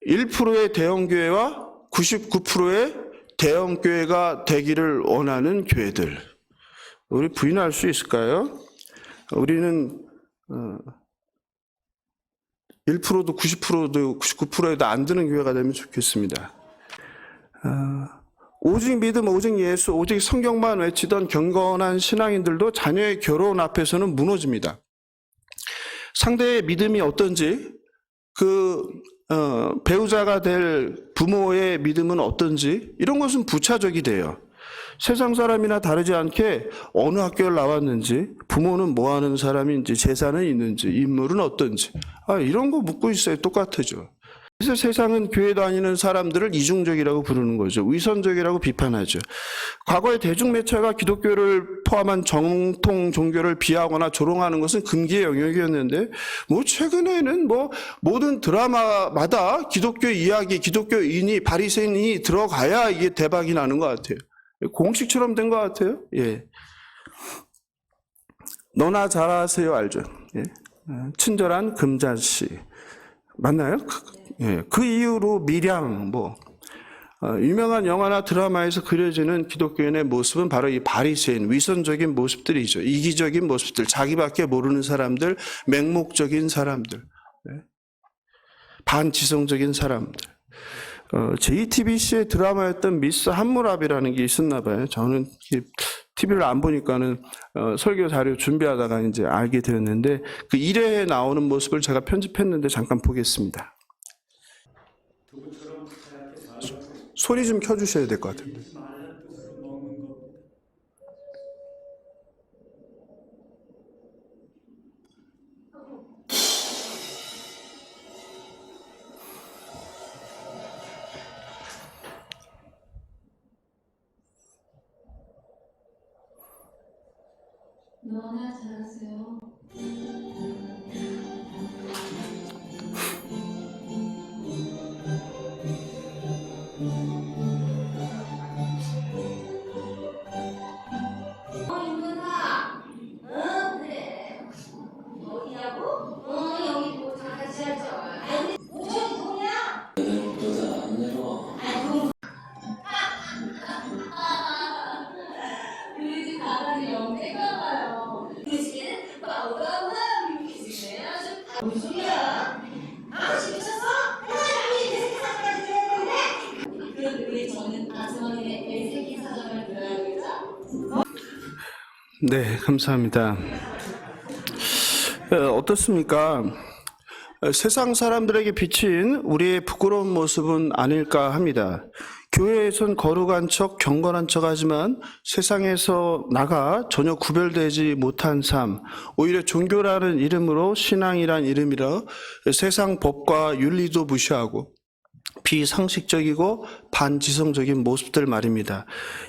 1%의 대형교회와 99%의 대형교회가 되기를 원하는 교회들. 우리 부인할 수 있을까요? 우리는 1%도 90%도 99%에도 안 드는 교회가 되면 좋겠습니다. 오직 믿음, 오직 예수, 오직 성경만 외치던 경건한 신앙인들도 자녀의 결혼 앞에서는 무너집니다. 상대의 믿음이 어떤지, 배우자가 될 부모의 믿음은 어떤지, 이런 것은 부차적이 돼요. 세상 사람이나 다르지 않게 어느 학교를 나왔는지, 부모는 뭐 하는 사람인지, 재산은 있는지, 인물은 어떤지, 이런 거 묻고 있어요. 똑같죠. 그래서 세상은 교회 다니는 사람들을 이중적이라고 부르는 거죠. 위선적이라고 비판하죠. 과거에 대중매체가 기독교를 포함한 정통 종교를 비하거나 조롱하는 것은 금기의 영역이었는데, 최근에는 모든 드라마마다 기독교 이야기, 기독교인이, 바리새인이 들어가야 이게 대박이 나는 것 같아요. 공식처럼 된 것 같아요. 예. 너나 잘하세요 알죠? 예. 친절한 금자씨 맞나요? 그 이후로 밀양 유명한 영화나 드라마에서 그려지는 기독교인의 모습은 바로 이 바리새인, 위선적인 모습들이죠. 이기적인 모습들, 자기밖에 모르는 사람들, 맹목적인 사람들, 반지성적인 사람들. JTBC의 드라마였던 미스 한무랍이라는 게 있었나 봐요. 저는 TV를 안 보니까는 설교 자료 준비하다가 이제 알게 되었는데, 그 1회에 나오는 모습을 제가 편집했는데 잠깐 보겠습니다. 소리 좀 켜주셔야 될 것 같은데. 너나 잘하세요. 인근아, 그래. 어디냐고? 여기 다 같이 하자. 오천이 동이야? 너보다 안 내려와. 우리 집 강아지 영대가 봐요. 그 집에는 마우가우가 미치네. 아주 무슨 소리야? 아저씨 미쳤어? 아저씨 내 새끼 사정을 들어야 되는데. 그런데 왜 저는 아주머니의 내 새끼 사정을 들어야 되죠? 네, 감사합니다. 어떻습니까? 세상 사람들에게 비친 우리의 부끄러운 모습은 아닐까 합니다. 교회에선 거룩한 척, 경건한 척 하지만 세상에서 나가 전혀 구별되지 못한 삶, 오히려 종교라는 이름으로, 신앙이란 이름이라 세상 법과 윤리도 무시하고 비상식적이고 반지성적인 모습들 말입니다.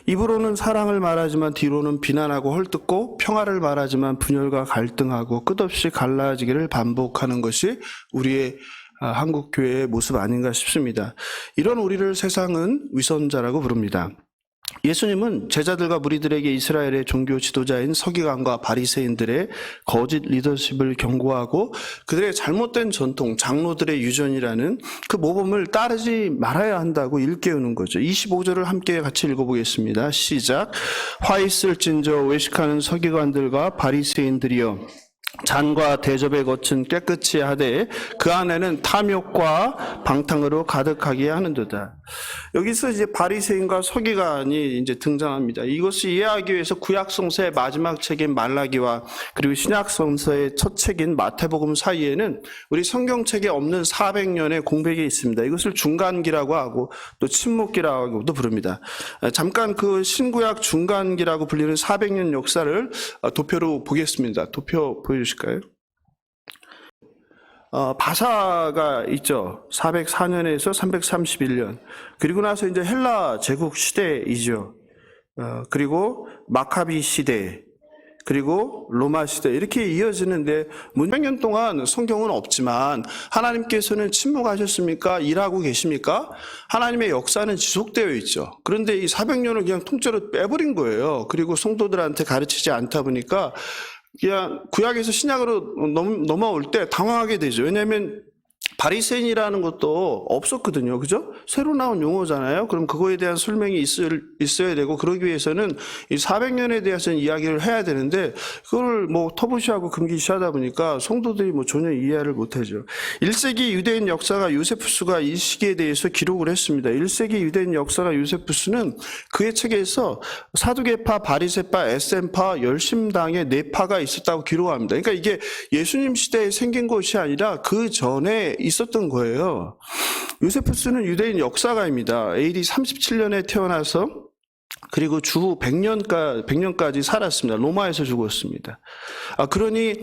입으로는 사랑을 말하지만 뒤로는 비난하고 헐뜯고, 평화를 말하지만 분열과 갈등하고 끝없이 갈라지기를 반복하는 것이 우리의 한국 교회의 모습 아닌가 싶습니다. 이런 우리를 세상은 위선자라고 부릅니다. 예수님은 제자들과 무리들에게 이스라엘의 종교 지도자인 서기관과 바리새인들의 거짓 리더십을 경고하고 그들의 잘못된 전통, 장로들의 유전이라는 그 모범을 따르지 말아야 한다고 일깨우는 거죠. 25절을 함께 같이 읽어보겠습니다. 시작. 화 있을진저 외식하는 서기관들과 바리새인들이여, 잔과 대접의 겉은 깨끗이 하되 그 안에는 탐욕과 방탕으로 가득하게 하는도다. 여기서 이제 바리새인과 서기관이 이제 등장합니다. 이것을 이해하기 위해서 구약 성서의 마지막 책인 말라기와 그리고 신약 성서의 첫 책인 마태복음 사이에는 우리 성경책에 없는 400년의 공백이 있습니다. 이것을 중간기라고 하고 또 침묵기라고도 부릅니다. 잠깐 그 신구약 중간기라고 불리는 400년 역사를 도표로 보겠습니다. 도표 보여주실까요? 바사가 있죠. 404년에서 331년. 그리고 나서 이제 헬라 제국 시대이죠. 그리고 마카비 시대, 그리고 로마 시대 이렇게 이어지는데 몇백 년 동안 성경은 없지만 하나님께서는 침묵하셨습니까? 일하고 계십니까? 하나님의 역사는 지속되어 있죠. 그런데 이 400년을 그냥 통째로 빼버린 거예요. 그리고 성도들한테 가르치지 않다 보니까 그냥 구약에서 신약으로 넘어올 때 당황하게 되죠. 왜냐하면 바리새인이라는 것도 없었거든요. 그죠? 새로 나온 용어잖아요. 그럼 그거에 대한 설명이 있어야 되고, 그러기 위해서는 이 400년에 대해서는 이야기를 해야 되는데, 그걸 뭐 터부시하고 금기시하다 보니까 성도들이 뭐 전혀 이해를 못하죠. 1세기 유대인 역사가 요세푸스가 이 시기에 대해서 기록을 했습니다. 1세기 유대인 역사가 요세푸스는 그의 책에서 사두개파, 바리새파, 에셈파, 열심당의 네 파가 있었다고 기록합니다. 그러니까 이게 예수님 시대에 생긴 것이 아니라 그 전에 있었던 거예요. 요세푸스는 유대인 역사가입니다. AD 37년에 태어나서 그리고 주 100년까지 살았습니다. 로마에서 죽었습니다. 그러니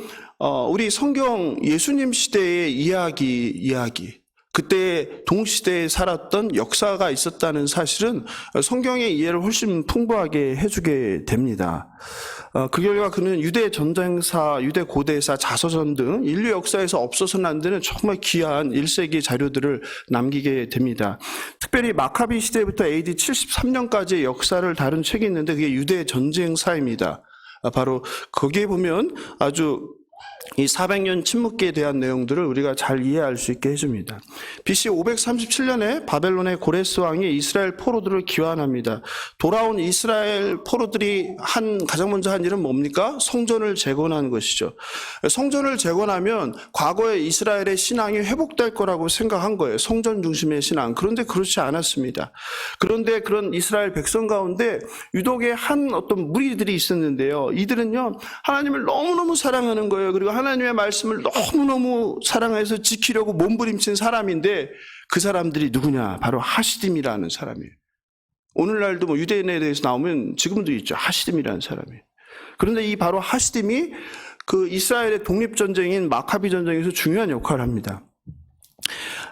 우리 성경 예수님 시대의 이야기 그때 동시대에 살았던 역사가 있었다는 사실은 성경의 이해를 훨씬 풍부하게 해주게 됩니다. 그 결과 그는 유대 전쟁사, 유대 고대사, 자서전 등 인류 역사에서 없어서는 안 되는 정말 귀한 1세기 자료들을 남기게 됩니다. 특별히 마카비 시대부터 AD 73년까지의 역사를 다룬 책이 있는데 그게 유대 전쟁사입니다. 바로 거기에 보면 아주 이 400년 침묵기에 대한 내용들을 우리가 잘 이해할 수 있게 해줍니다. BC 537년에 바벨론의 고레스 왕이 이스라엘 포로들을 귀환합니다. 돌아온 이스라엘 포로들이 가장 먼저 한 일은 뭡니까? 성전을 재건하는 것이죠. 성전을 재건하면 과거의 이스라엘의 신앙이 회복될 거라고 생각한 거예요. 성전 중심의 신앙. 그런데 그렇지 않았습니다. 그런데 그런 이스라엘 백성 가운데 유독의 한 어떤 무리들이 있었는데요. 이들은요, 하나님을 너무너무 사랑하는 거예요. 그리고 하나님의 말씀을 너무너무 사랑해서 지키려고 몸부림친 사람인데 그 사람들이 누구냐? 바로 하시딤이라는 사람이에요. 오늘날도 뭐 유대인에 대해서 나오면 지금도 있죠. 하시딤이라는 사람이에요. 그런데 이 바로 하시딤이 그 이스라엘의 독립전쟁인 마카비 전쟁에서 중요한 역할을 합니다.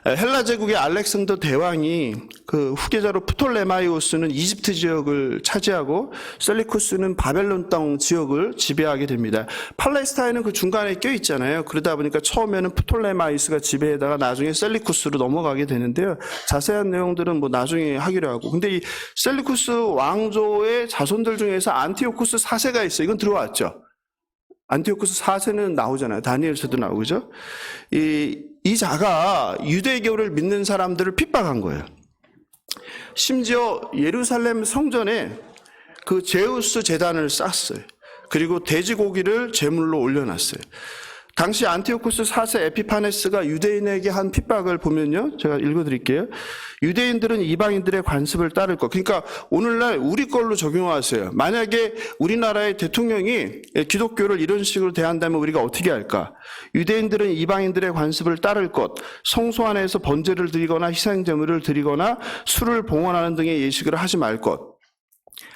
헬라 제국의 알렉산더 대왕이 그 후계자로 프톨레마이오스는 이집트 지역을 차지하고 셀리쿠스는 바벨론 땅 지역을 지배하게 됩니다. 팔레스타인은 그 중간에 껴 있잖아요. 그러다 보니까 처음에는 프톨레마이스가 지배에다가 나중에 셀리쿠스로 넘어가게 되는데요. 자세한 내용들은 뭐 나중에 하기로 하고. 근데 이 셀리쿠스 왕조의 자손들 중에서 안티오쿠스 4세가 있어요. 이건 들어왔죠. 안티오쿠스 4세는 나오잖아요. 다니엘서도 나오죠. 이 자가 유대교를 믿는 사람들을 핍박한 거예요. 심지어 예루살렘 성전에 그 제우스 제단을 쌓았어요. 그리고 돼지고기를 제물로 올려놨어요. 당시 안티오쿠스 4세 에피파네스가 유대인에게 한 핍박을 보면요. 제가 읽어드릴게요. 유대인들은 이방인들의 관습을 따를 것. 그러니까 오늘날 우리 걸로 적용하세요. 만약에 우리나라의 대통령이 기독교를 이런 식으로 대한다면 우리가 어떻게 할까? 유대인들은 이방인들의 관습을 따를 것. 성소 안에서 번제를 드리거나 희생제물을 드리거나 술을 봉헌하는 등의 예식을 하지 말 것.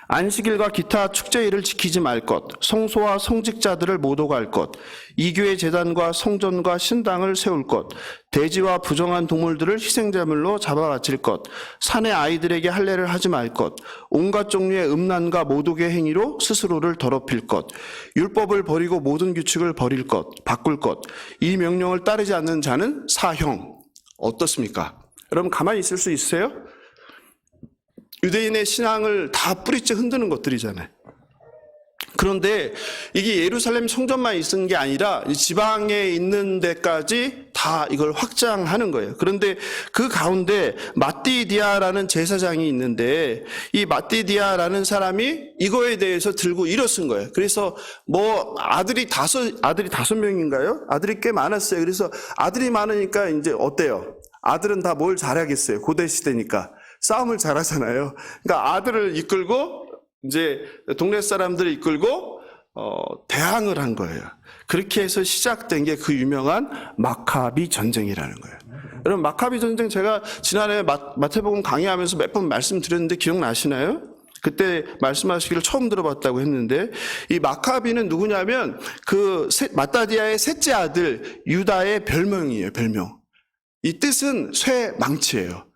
안식일과 기타 축제일을 지키지 말 것, 성소와 성직자들을 못 오갈 것, 이교의 제단과 성전과 신당을 세울 것, 돼지와 부정한 동물들을 희생제물로 잡아 바칠 것, 산의 아이들에게 할례를 하지 말 것, 온갖 종류의 음란과 모독의 행위로 스스로를 더럽힐 것, 율법을 버리고 모든 규칙을 버릴 것, 바꿀 것, 이 명령을 따르지 않는 자는 사형. 어떻습니까? 여러분 가만히 있을 수 있어요? 유대인의 신앙을 다 뿌리째 흔드는 것들이잖아요. 그런데 이게 예루살렘 성전만 있는 게 아니라 지방에 있는 데까지 다 이걸 확장하는 거예요. 그런데 그 가운데 마띠디아라는 제사장이 있는데 이 마띠디아라는 사람이 이거에 대해서 들고 일어선 거예요. 그래서 뭐 아들이 다섯 명인가요? 아들이 꽤 많았어요. 그래서 아들이 많으니까 이제 어때요? 아들은 다 뭘 잘하겠어요. 고대 시대니까. 싸움을 잘하잖아요. 그러니까 아들을 이끌고 이제 동네 사람들을 이끌고 대항을 한 거예요. 그렇게 해서 시작된 게 그 유명한 마카비 전쟁이라는 거예요. 여러분 마카비 전쟁 제가 지난해 마태복음 강의하면서 몇 번 말씀드렸는데 기억나시나요? 그때 말씀하시기를 처음 들어봤다고 했는데 이 마카비는 누구냐면 그 마따디아의 셋째 아들 유다의 별명이에요. 별명. 이 뜻은 쇠망치예요.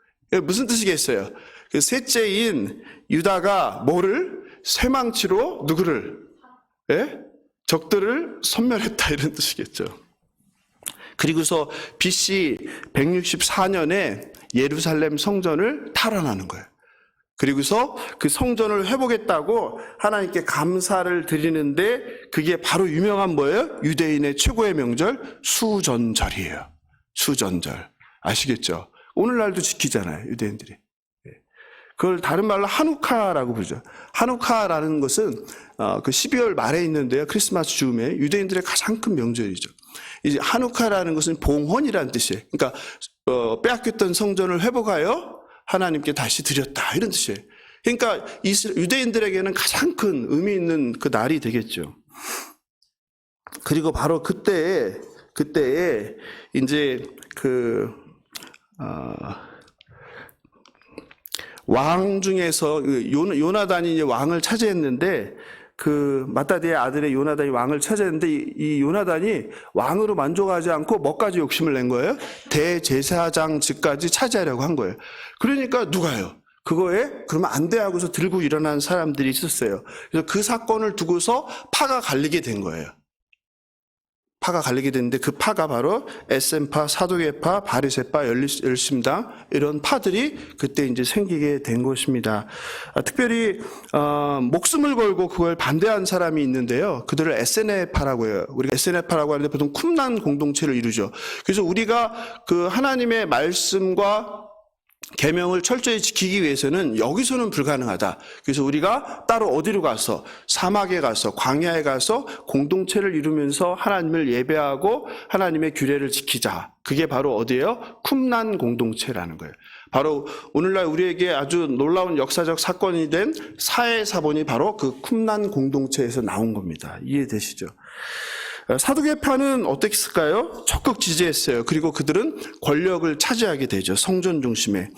무슨 뜻이겠어요? 그 셋째인 유다가 뭐를 쇠망치로 누구를 적들을 섬멸했다 이런 뜻이겠죠. 그리고서 BC 164년에 예루살렘 성전을 탈환하는 거예요. 그리고서 그 성전을 회복했다고 하나님께 감사를 드리는데 그게 바로 유명한 뭐예요? 유대인의 최고의 명절 수전절이에요. 수전절. 아시겠죠? 오늘날도 지키잖아요. 유대인들이. 그걸 다른 말로 하누카라고 부르죠. 하누카라는 것은 그 12월 말에 있는데요. 크리스마스 즈음에 유대인들의 가장 큰 명절이죠. 이제 하누카라는 것은 봉헌이라는 뜻이에요. 그러니까 빼앗겼던 성전을 회복하여 하나님께 다시 드렸다 이런 뜻이에요. 그러니까 유대인들에게는 가장 큰 의미 있는 그 날이 되겠죠. 그리고 바로 그때에 이제 왕 중에서 요나단이 이제 왕을 차지했는데 그 마따디의 아들의 요나단이 왕을 차지했는데 이 요나단이 왕으로 만족하지 않고 뭐까지 욕심을 낸 거예요? 대제사장직까지 차지하려고 한 거예요. 그러니까 누가요? 그거에 그러면 안 돼 하고서 들고 일어난 사람들이 있었어요. 그래서 그 사건을 두고서 파가 갈리게 된 거예요. 파가 갈리게 됐는데 그 파가 바로 에셈파, 사두개파, 바리새파, 열심당 이런 파들이 그때 이제 생기게 된 것입니다. 특별히 목숨을 걸고 그걸 반대한 사람이 있는데요. 그들을 에세네파라고 해요. 우리가 에세네파라고 하는데 보통 쿰란 공동체를 이루죠. 그래서 우리가 그 하나님의 말씀과 계명을 철저히 지키기 위해서는 여기서는 불가능하다. 그래서 우리가 따로 어디로 가서 사막에 가서 광야에 가서 공동체를 이루면서 하나님을 예배하고 하나님의 규례를 지키자. 그게 바로 어디예요? 쿰란 공동체라는 거예요. 바로 오늘날 우리에게 아주 놀라운 역사적 사건이 된 사해사본이 바로 그 쿰란 공동체에서 나온 겁니다. 이해되시죠? 사두개파는 어떻게 했을까요? 적극 지지했어요. 그리고 그들은 권력을 차지하게 되죠. 성전 중심에.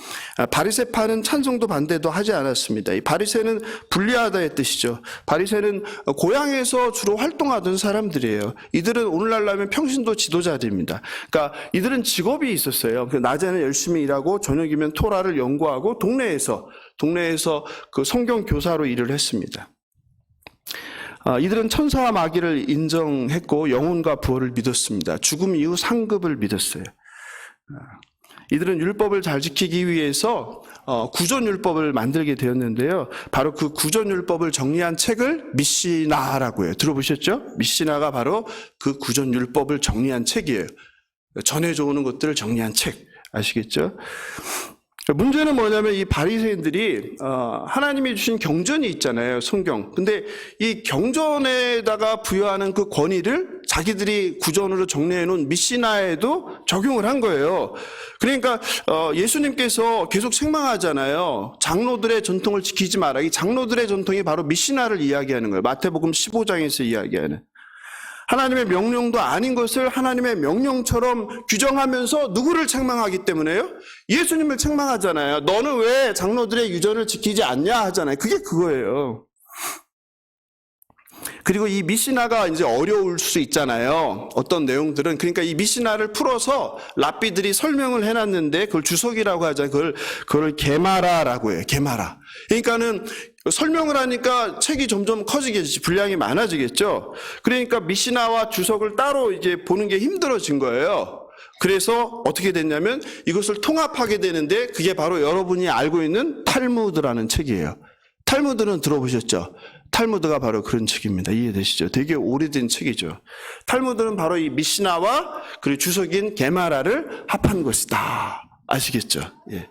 바리새파는 찬송도 반대도 하지 않았습니다. 이 바리새는 불리하다의 뜻이죠. 바리새는 고향에서 주로 활동하던 사람들이에요. 이들은 오늘날로 하면 평신도 지도자들입니다. 그러니까 이들은 직업이 있었어요. 낮에는 열심히 일하고 저녁이면 토라를 연구하고 동네에서 그 성경 교사로 일을 했습니다. 이들은 천사와 마귀를 인정했고 영혼과 부활을 믿었습니다. 죽음 이후 상급을 믿었어요. 이들은 율법을 잘 지키기 위해서 구전율법을 만들게 되었는데요. 바로 그 구전율법을 정리한 책을 미시나라고 해요. 들어보셨죠? 미시나가 바로 그 구전율법을 정리한 책이에요. 전해져 오는 것들을 정리한 책. 아시겠죠? 문제는 뭐냐면 이 바리새인들이 하나님이 주신 경전이 있잖아요. 성경. 근데 이 경전에다가 부여하는 그 권위를 자기들이 구전으로 정리해 놓은 미시나에도 적용을 한 거예요. 그러니까 예수님께서 계속 책망하잖아요. 장로들의 전통을 지키지 마라. 이 장로들의 전통이 바로 미시나를 이야기하는 거예요. 마태복음 15장에서 이야기하는. 하나님의 명령도 아닌 것을 하나님의 명령처럼 규정하면서 누구를 책망하기 때문에요? 예수님을 책망하잖아요. 너는 왜 장로들의 유전을 지키지 않냐 하잖아요. 그게 그거예요. 그리고 이 미시나가 이제 어려울 수 있잖아요. 어떤 내용들은. 그러니까 이 미시나를 풀어서 랍비들이 설명을 해놨는데 그걸 주석이라고 하잖아요. 그걸 게마라라고 해요. 게마라. 그러니까는 설명을 하니까 책이 점점 커지겠지. 분량이 많아지겠죠. 그러니까 미시나와 주석을 따로 이제 보는 게 힘들어진 거예요. 그래서 어떻게 됐냐면 이것을 통합하게 되는데 그게 바로 여러분이 알고 있는 탈무드라는 책이에요. 탈무드는 들어보셨죠? 탈무드가 바로 그런 책입니다. 이해되시죠? 되게 오래된 책이죠. 탈무드는 바로 이 미시나와 그리고 주석인 게마라를 합한 것이다. 아시겠죠? 예.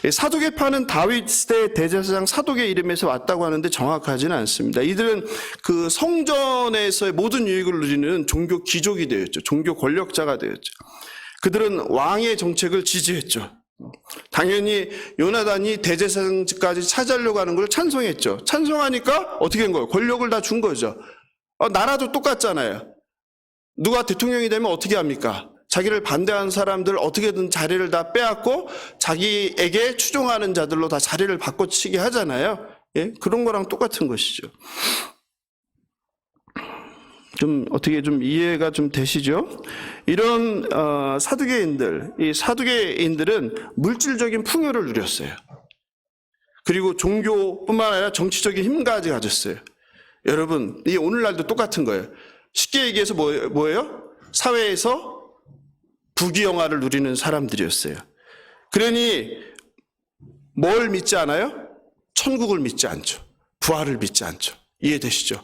사두개파는 다윗 시대 대제사장 사독의 이름에서 왔다고 하는데 정확하지는 않습니다. 이들은 그 성전에서의 모든 유익을 누리는 종교 귀족이 되었죠. 종교 권력자가 되었죠. 그들은 왕의 정책을 지지했죠. 당연히 요나단이 대제사장직까지 차지하려고 하는 걸 찬송했죠. 찬송하니까 어떻게 된 거예요? 권력을 다 준 거죠. 나라도 똑같잖아요. 누가 대통령이 되면 어떻게 합니까? 자기를 반대하는 사람들 어떻게든 자리를 다 빼앗고 자기에게 추종하는 자들로 다 자리를 바꿔치게 하잖아요. 예? 그런 거랑 똑같은 것이죠. 좀 어떻게 좀 이해가 좀 되시죠? 이런 사두개인들, 이 사두개인들은 물질적인 풍요를 누렸어요. 그리고 종교뿐만 아니라 정치적인 힘까지 가졌어요. 여러분, 이 오늘날도 똑같은 거예요. 쉽게 얘기해서 뭐예요? 사회에서 부귀영화를 누리는 사람들이었어요. 그러니 뭘 믿지 않아요? 천국을 믿지 않죠. 부활을 믿지 않죠. 이해되시죠?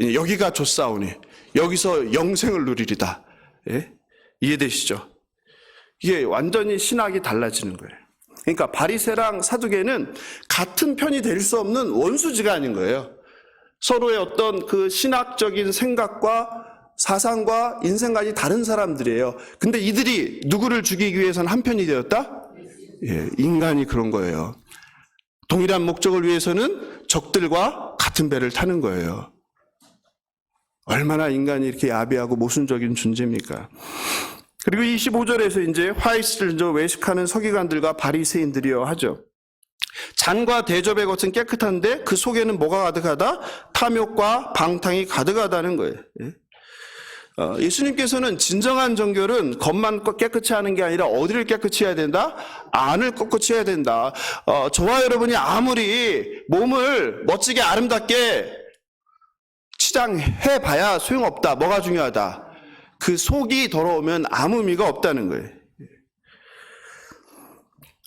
여기가 좋사오니 여기서 영생을 누리리다. 예? 이해되시죠? 이게 완전히 신학이 달라지는 거예요. 그러니까 바리새랑 사두개는 같은 편이 될 수 없는 원수지가 아닌 거예요. 서로의 어떤 그 신학적인 생각과 사상과 인생관이 다른 사람들이에요. 근데 이들이 누구를 죽이기 위해서는 한 편이 되었다? 예, 인간이 그런 거예요. 동일한 목적을 위해서는 적들과 같은 배를 타는 거예요. 얼마나 인간이 이렇게 야비하고 모순적인 존재입니까? 그리고 25절에서 이제 화이스를 외식하는 서기관들과 바리새인들이여 하죠. 잔과 대접의 것은 깨끗한데 그 속에는 뭐가 가득하다? 탐욕과 방탕이 가득하다는 거예요. 예수님께서는 진정한 정결은 겉만 깨끗이 하는 게 아니라 어디를 깨끗이 해야 된다? 안을 깨끗이 해야 된다. 저와 여러분이 아무리 몸을 멋지게 아름답게 치장해봐야 소용없다. 뭐가 중요하다? 그 속이 더러우면 아무 의미가 없다는 거예요.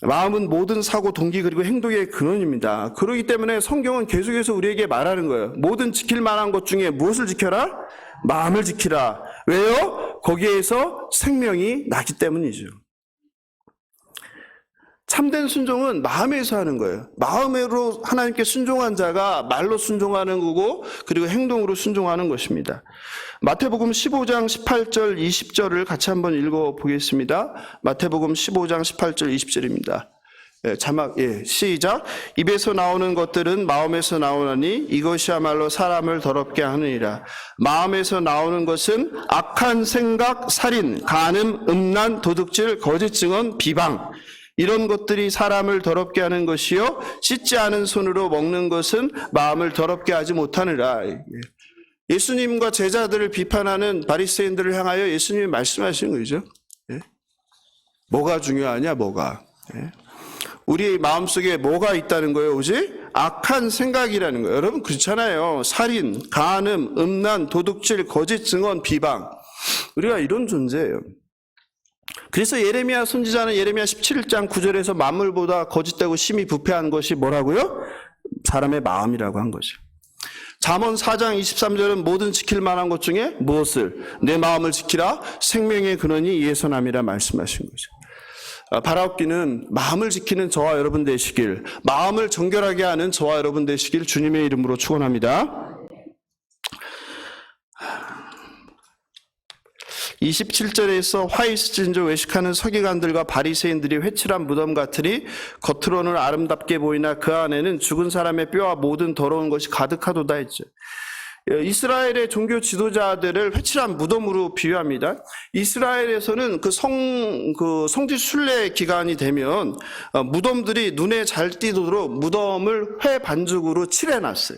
마음은 모든 사고, 동기 그리고 행동의 근원입니다. 그렇기 때문에 성경은 계속해서 우리에게 말하는 거예요. 모든 지킬 만한 것 중에 무엇을 지켜라? 마음을 지키라. 왜요? 거기에서 생명이 나기 때문이죠. 참된 순종은 마음에서 하는 거예요. 마음으로 하나님께 순종한 자가 말로 순종하는 거고 그리고 행동으로 순종하는 것입니다. 마태복음 15장 18절 20절을 같이 한번 읽어보겠습니다. 마태복음 15장 18절 20절입니다. 자막 시작. 입에서 나오는 것들은 마음에서 나오나니 이것이야말로 사람을 더럽게 하느니라. 마음에서 나오는 것은 악한 생각, 살인, 간음, 음란, 도둑질, 거짓 증언, 비방 이런 것들이 사람을 더럽게 하는 것이요 씻지 않은 손으로 먹는 것은 마음을 더럽게 하지 못하느라. 예수님과 제자들을 비판하는 바리새인들을 향하여 예수님이 말씀하시는 거죠. 뭐가 중요하냐 뭐가. 우리 마음속에 뭐가 있다는 거예요? 오직 악한 생각이라는 거예요. 여러분 그렇잖아요. 살인, 간음, 음란, 도둑질, 거짓 증언, 비방. 우리가 이런 존재예요. 그래서 예레미야 선지자는 예레미야 17장 9절에서 만물보다 거짓되고 심히 부패한 것이 뭐라고요? 사람의 마음이라고 한 거죠. 잠언 4장 23절은 모든 지킬 만한 것 중에 무엇을? 내 마음을 지키라. 생명의 근원이 이에서 남이라 말씀하신 거죠. 바라옵기는 마음을 지키는 저와 여러분 되시길, 마음을 정결하게 하는 저와 여러분 되시길 주님의 이름으로 축원합니다. 27절에서 화이스진저 외식하는 서기관들과 바리새인들이 회칠한 무덤 같으니 겉으로는 아름답게 보이나 그 안에는 죽은 사람의 뼈와 모든 더러운 것이 가득하도다 했죠. 이스라엘의 종교 지도자들을 회칠한 무덤으로 비유합니다. 이스라엘에서는 성지 순례 기간이 되면 무덤들이 눈에 잘 띄도록 무덤을 회 반죽으로 칠해놨어요.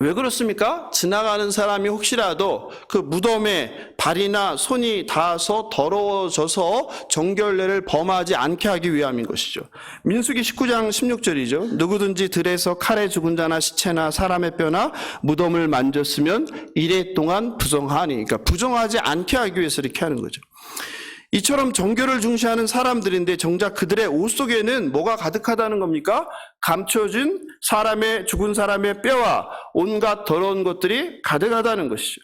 왜 그렇습니까? 지나가는 사람이 혹시라도 그 무덤에 발이나 손이 닿아서 더러워져서 정결례를 범하지 않게 하기 위함인 것이죠. 민수기 19장 16절이죠. 누구든지 들에서 칼에 죽은 자나 시체나 사람의 뼈나 무덤을 만졌으면 이래 동안 부정하니. 그러니까 부정하지 않게 하기 위해서 이렇게 하는 거죠. 이처럼 정결을 중시하는 사람들인데 정작 그들의 옷 속에는 뭐가 가득하다는 겁니까? 감춰진 사람의 죽은 사람의 뼈와 온갖 더러운 것들이 가득하다는 것이죠.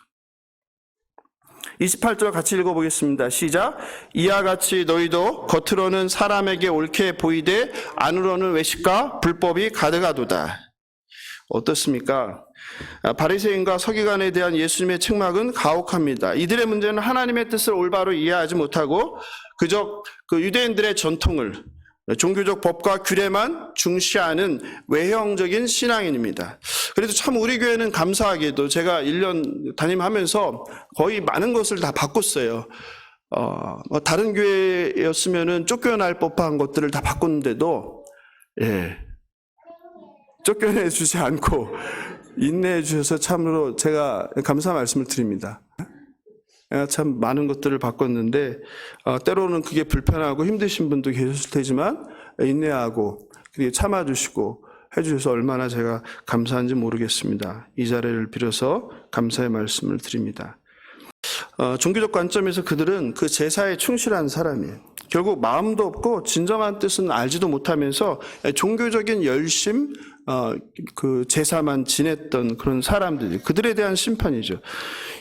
28절 같이 읽어보겠습니다. 시작. 이와 같이 너희도 겉으로는 사람에게 옳게 보이되 안으로는 외식과 불법이 가득하도다. 어떻습니까? 바리새인과 서기관에 대한 예수님의 책망은 가혹합니다. 이들의 문제는 하나님의 뜻을 올바로 이해하지 못하고 그저 그 유대인들의 전통을, 종교적 법과 규례만 중시하는 외형적인 신앙인입니다. 그래도 참 우리 교회는 감사하게도 제가 1년 담임하면서 거의 많은 것을 다 바꿨어요. 다른 교회였으면은 쫓겨날 법한 것들을 다 바꿨는데도, 쫓겨내 주지 않고 인내해 주셔서 참으로 제가 감사 말씀을 드립니다. 참 많은 것들을 바꿨는데, 때로는 그게 불편하고 힘드신 분도 계셨을 테지만, 인내하고, 그게 참아주시고, 해주셔서 얼마나 제가 감사한지 모르겠습니다. 이 자리를 빌어서 감사의 말씀을 드립니다. 종교적 관점에서 그들은 그 제사에 충실한 사람이에요. 결국 마음도 없고 진정한 뜻은 알지도 못하면서 종교적인 열심, 그 제사만 지냈던 그런 사람들이, 그들에 대한 심판이죠.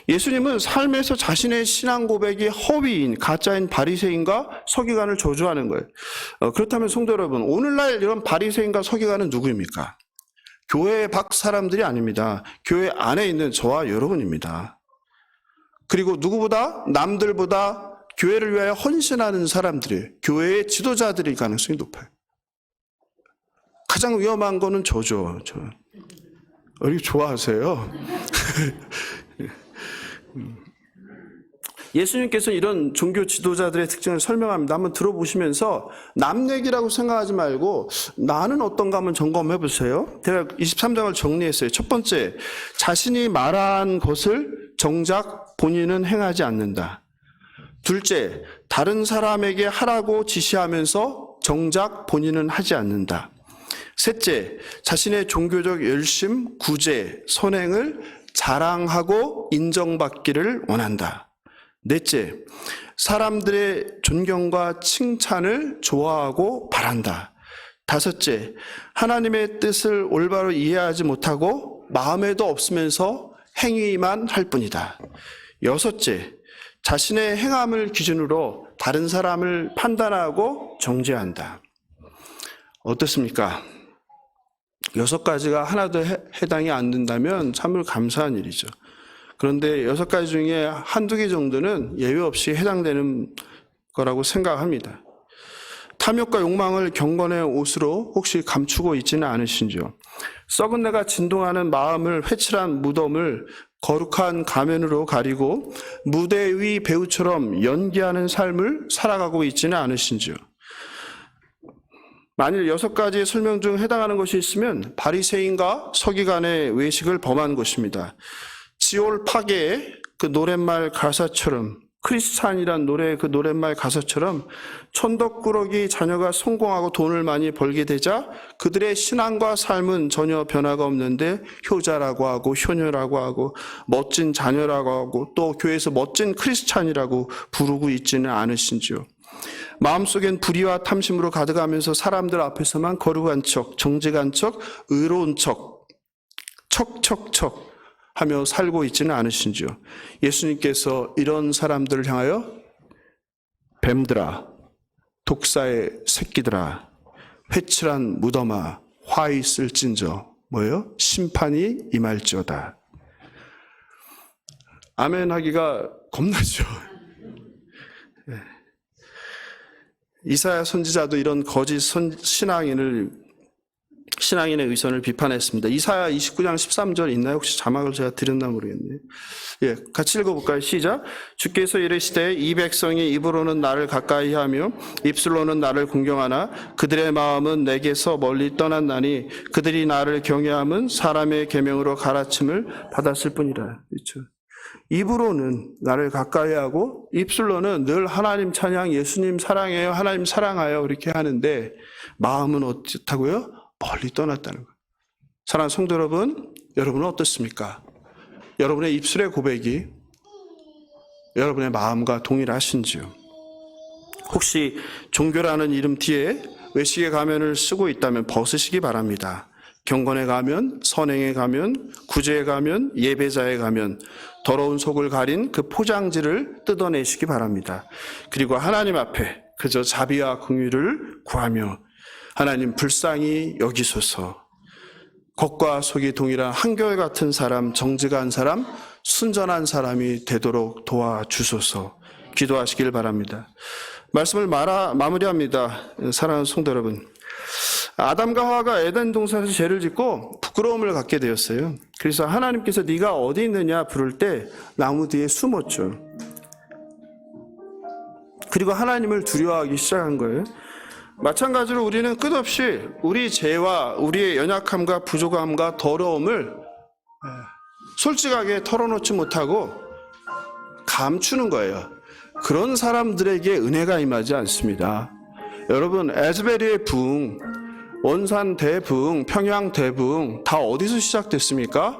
예수님은 삶에서 자신의 신앙 고백이 허위인, 가짜인 바리새인과 서기관을 저주하는 거예요. 그렇다면 성도 여러분, 오늘날 이런 바리새인과 서기관은 누구입니까? 교회 밖 사람들이 아닙니다. 교회 안에 있는 저와 여러분입니다. 그리고 누구보다, 남들보다 교회를 위하여 헌신하는 사람들이, 교회의 지도자들일 가능성이 높아요. 가장 위험한 거는 저죠. 우리 좋아하세요? 예수님께서는 이런 종교 지도자들의 특징을 설명합니다. 한번 들어보시면서 남 얘기라고 생각하지 말고 나는 어떤가 한번 점검해 보세요. 제가 23장을 정리했어요. 첫 번째, 자신이 말한 것을 정작 본인은 행하지 않는다. 둘째, 다른 사람에게 하라고 지시하면서 정작 본인은 하지 않는다. 셋째, 자신의 종교적 열심, 구제, 선행을 자랑하고 인정받기를 원한다. 넷째, 사람들의 존경과 칭찬을 좋아하고 바란다. 다섯째, 하나님의 뜻을 올바로 이해하지 못하고 마음에도 없으면서 행위만 할 뿐이다. 여섯째, 자신의 행함을 기준으로 다른 사람을 판단하고 정죄한다. 어떻습니까? 6가지가 하나도 해당이 안 된다면 참으로 감사한 일이죠. 그런데 6가지 중에 한두 개 정도는 예외 없이 해당되는 거라고 생각합니다. 탐욕과 욕망을 경건의 옷으로 혹시 감추고 있지는 않으신지요? 썩은 내가 진동하는 마음을 회칠한 무덤을 거룩한 가면으로 가리고 무대 위 배우처럼 연기하는 삶을 살아가고 있지는 않으신지요? 만일 6가지 설명 중 해당하는 것이 있으면 바리새인과 서기관의 외식을 범한 것입니다. 지올 파괴의 그 노랫말 가사처럼, 크리스찬이란 노래의 그 노랫말 가사처럼 천덕꾸러기 자녀가 성공하고 돈을 많이 벌게 되자 그들의 신앙과 삶은 전혀 변화가 없는데 효자라고 하고 효녀라고 하고 멋진 자녀라고 하고 또 교회에서 멋진 크리스찬이라고 부르고 있지는 않으신지요? 마음속엔 불의와 탐심으로 가득하면서 사람들 앞에서만 거룩한 척, 정직한 척, 의로운 척, 척척척 하며 살고 있지는 않으신지요? 예수님께서 이런 사람들을 향하여 뱀들아, 독사의 새끼들아, 회칠한 무덤아, 화 있을진저, 뭐예요? 심판이 임할지어다. 아멘 하기가 겁나죠. 이사야 선지자도 이런 거짓 신앙인의 의선을 비판했습니다. 이사야 29장 13절 있나요? 혹시 자막을 제가 드렸나 모르겠네요. 같이 읽어볼까요? 시작. 주께서 이르시되 이 백성이 입으로는 나를 가까이 하며 입술로는 나를 공경하나 그들의 마음은 내게서 멀리 떠났나니 그들이 나를 경외함은 사람의 계명으로 가르침을 받았을 뿐이라. 그렇죠. 입으로는 나를 가까이 하고 입술로는 늘 하나님 찬양, 예수님 사랑해요, 하나님 사랑하여 이렇게 하는데 마음은 어떻다고요? 멀리 떠났다는 거예요. 사랑하는 성도 여러분, 여러분은 어떻습니까? 여러분의 입술의 고백이 여러분의 마음과 동일하신지요? 혹시 종교라는 이름 뒤에 외식의 가면을 쓰고 있다면 벗으시기 바랍니다. 경건에 가면, 선행에 가면, 구제에 가면, 예배자에 가면 더러운 속을 가린 그 포장지를 뜯어내시기 바랍니다. 그리고 하나님 앞에 그저 자비와 긍휼을 구하며 하나님 불쌍히 여기소서. 겉과 속이 동일한 한결같은 사람, 정직한 사람, 순전한 사람이 되도록 도와주소서. 기도하시길 바랍니다. 말씀을 마무리합니다. 사랑하는 성도 여러분. 아담과 하와가 에덴 동산에서 죄를 짓고 부끄러움을 갖게 되었어요. 그래서 하나님께서 네가 어디 있느냐 부를 때 나무 뒤에 숨었죠. 그리고 하나님을 두려워하기 시작한 거예요. 마찬가지로 우리는 끝없이 우리 죄와 우리의 연약함과 부족함과 더러움을 솔직하게 털어놓지 못하고 감추는 거예요. 그런 사람들에게 은혜가 임하지 않습니다. 여러분, 에즈베리의 부흥, 원산 대부흥, 평양 대부흥 다 어디서 시작됐습니까?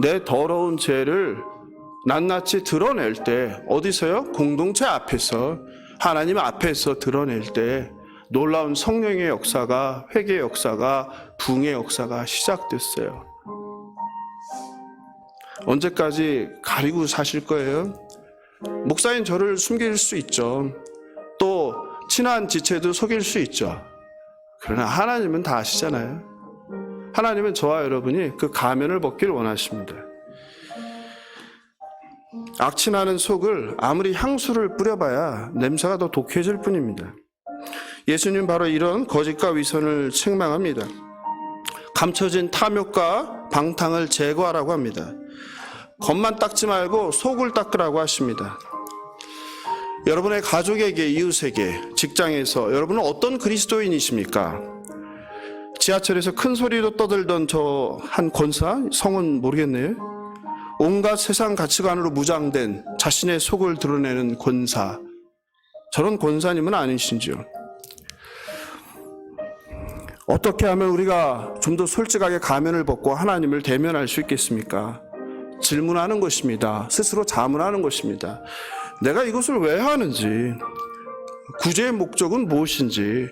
내 더러운 죄를 낱낱이 드러낼 때, 어디서요? 공동체 앞에서, 하나님 앞에서 드러낼 때 놀라운 성령의 역사가, 회개의 역사가, 부흥의 역사가 시작됐어요. 언제까지 가리고 사실 거예요? 목사인 저를 숨길 수 있죠. 또 친한 지체도 속일 수 있죠. 그러나 하나님은 다 아시잖아요. 하나님은 저와 여러분이 그 가면을 벗기를 원하십니다. 악취나는 속을 아무리 향수를 뿌려봐야 냄새가 더 독해질 뿐입니다. 예수님 바로 이런 거짓과 위선을 책망합니다. 감춰진 탐욕과 방탕을 제거하라고 합니다. 겉만 닦지 말고 속을 닦으라고 하십니다. 여러분의 가족에게, 이웃에게, 직장에서 여러분은 어떤 그리스도인이십니까? 지하철에서 큰 소리로 떠들던 저 한 권사, 성은 모르겠네요. 온갖 세상 가치관으로 무장된 자신의 속을 드러내는 권사, 저런 권사님은 아니신지요? 어떻게 하면 우리가 좀 더 솔직하게 가면을 벗고 하나님을 대면할 수 있겠습니까? 질문하는 것입니다. 스스로 자문하는 것입니다. 내가 이것을 왜 하는지, 구제의 목적은 무엇인지,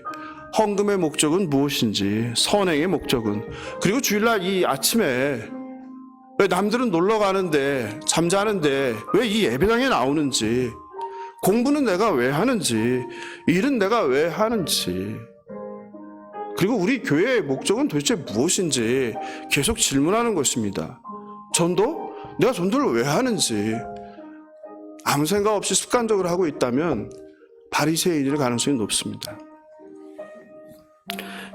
헌금의 목적은 무엇인지, 선행의 목적은, 그리고 주일날 이 아침에 왜 남들은 놀러 가는데, 잠자는데 왜 이 예배당에 나오는지, 공부는 내가 왜 하는지, 일은 내가 왜 하는지, 그리고 우리 교회의 목적은 도대체 무엇인지 계속 질문하는 것입니다. 전도? 내가 전도를 왜 하는지 아무 생각 없이 습관적으로 하고 있다면 바리새인일 가능성이 높습니다.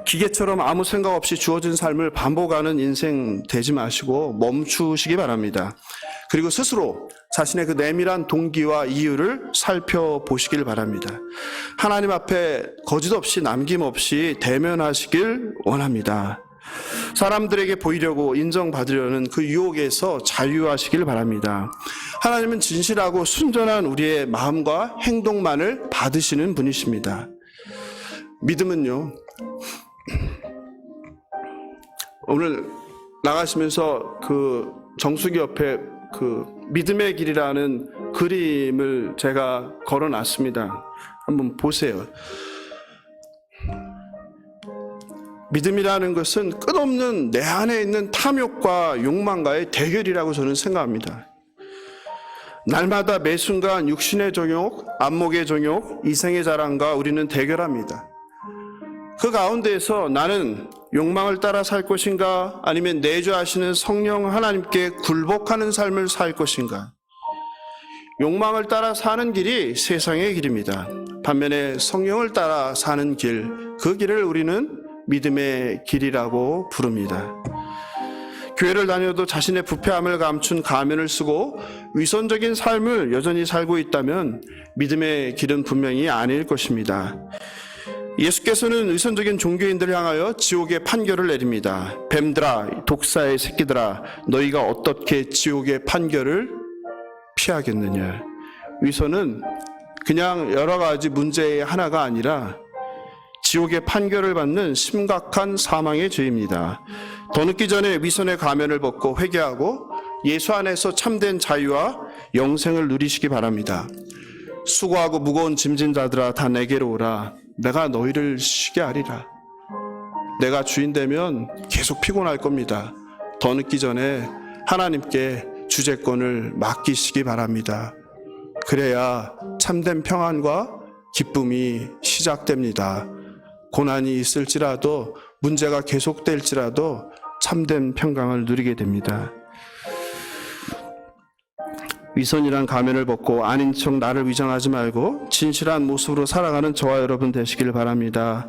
기계처럼 아무 생각 없이 주어진 삶을 반복하는 인생 되지 마시고 멈추시기 바랍니다. 그리고 스스로 자신의 그 내밀한 동기와 이유를 살펴보시길 바랍니다. 하나님 앞에 거짓 없이 남김없이 대면하시길 원합니다. 사람들에게 보이려고 인정받으려는 그 유혹에서 자유하시길 바랍니다. 하나님은 진실하고 순전한 우리의 마음과 행동만을 받으시는 분이십니다. 믿음은요, 오늘 나가시면서 그 정수기 옆에 그 믿음의 길이라는 그림을 제가 걸어놨습니다. 한번 보세요. 믿음이라는 것은 끝없는 내 안에 있는 탐욕과 욕망과의 대결이라고 저는 생각합니다. 날마다 매 순간 육신의 정욕, 안목의 정욕, 이생의 자랑과 우리는 대결합니다. 그 가운데에서 나는 욕망을 따라 살 것인가, 아니면 내주하시는 성령 하나님께 굴복하는 삶을 살 것인가. 욕망을 따라 사는 길이 세상의 길입니다. 반면에 성령을 따라 사는 길, 그 길을 우리는 믿음의 길이라고 부릅니다. 교회를 다녀도 자신의 부패함을 감춘 가면을 쓰고 위선적인 삶을 여전히 살고 있다면 믿음의 길은 분명히 아닐 것입니다. 예수께서는 위선적인 종교인들을 향하여 지옥의 판결을 내립니다. 뱀들아, 독사의 새끼들아, 너희가 어떻게 지옥의 판결을 피하겠느냐. 위선은 그냥 여러 가지 문제의 하나가 아니라 지옥의 판결을 받는 심각한 사망의 죄입니다. 더 늦기 전에 위선의 가면을 벗고 회개하고 예수 안에서 참된 자유와 영생을 누리시기 바랍니다. 수고하고 무거운 짐진 자들아, 다 내게로 오라. 내가 너희를 쉬게 하리라. 내가 주인 되면 계속 피곤할 겁니다. 더 늦기 전에 하나님께 주재권을 맡기시기 바랍니다. 그래야 참된 평안과 기쁨이 시작됩니다. 고난이 있을지라도, 문제가 계속될지라도 참된 평강을 누리게 됩니다. 위선이란 가면을 벗고 아닌 척 나를 위장하지 말고 진실한 모습으로 살아가는 저와 여러분 되시길 바랍니다.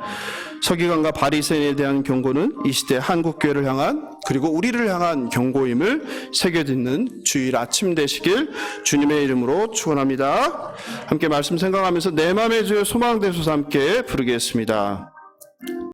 서기관과 바리새인에 대한 경고는 이 시대 한국교회를 향한 그리고 우리를 향한 경고임을 새겨듣는 주일 아침 되시길 주님의 이름으로 축원합니다. 함께 말씀 생각하면서 내 맘의 주여 소망되소서 함께 부르겠습니다.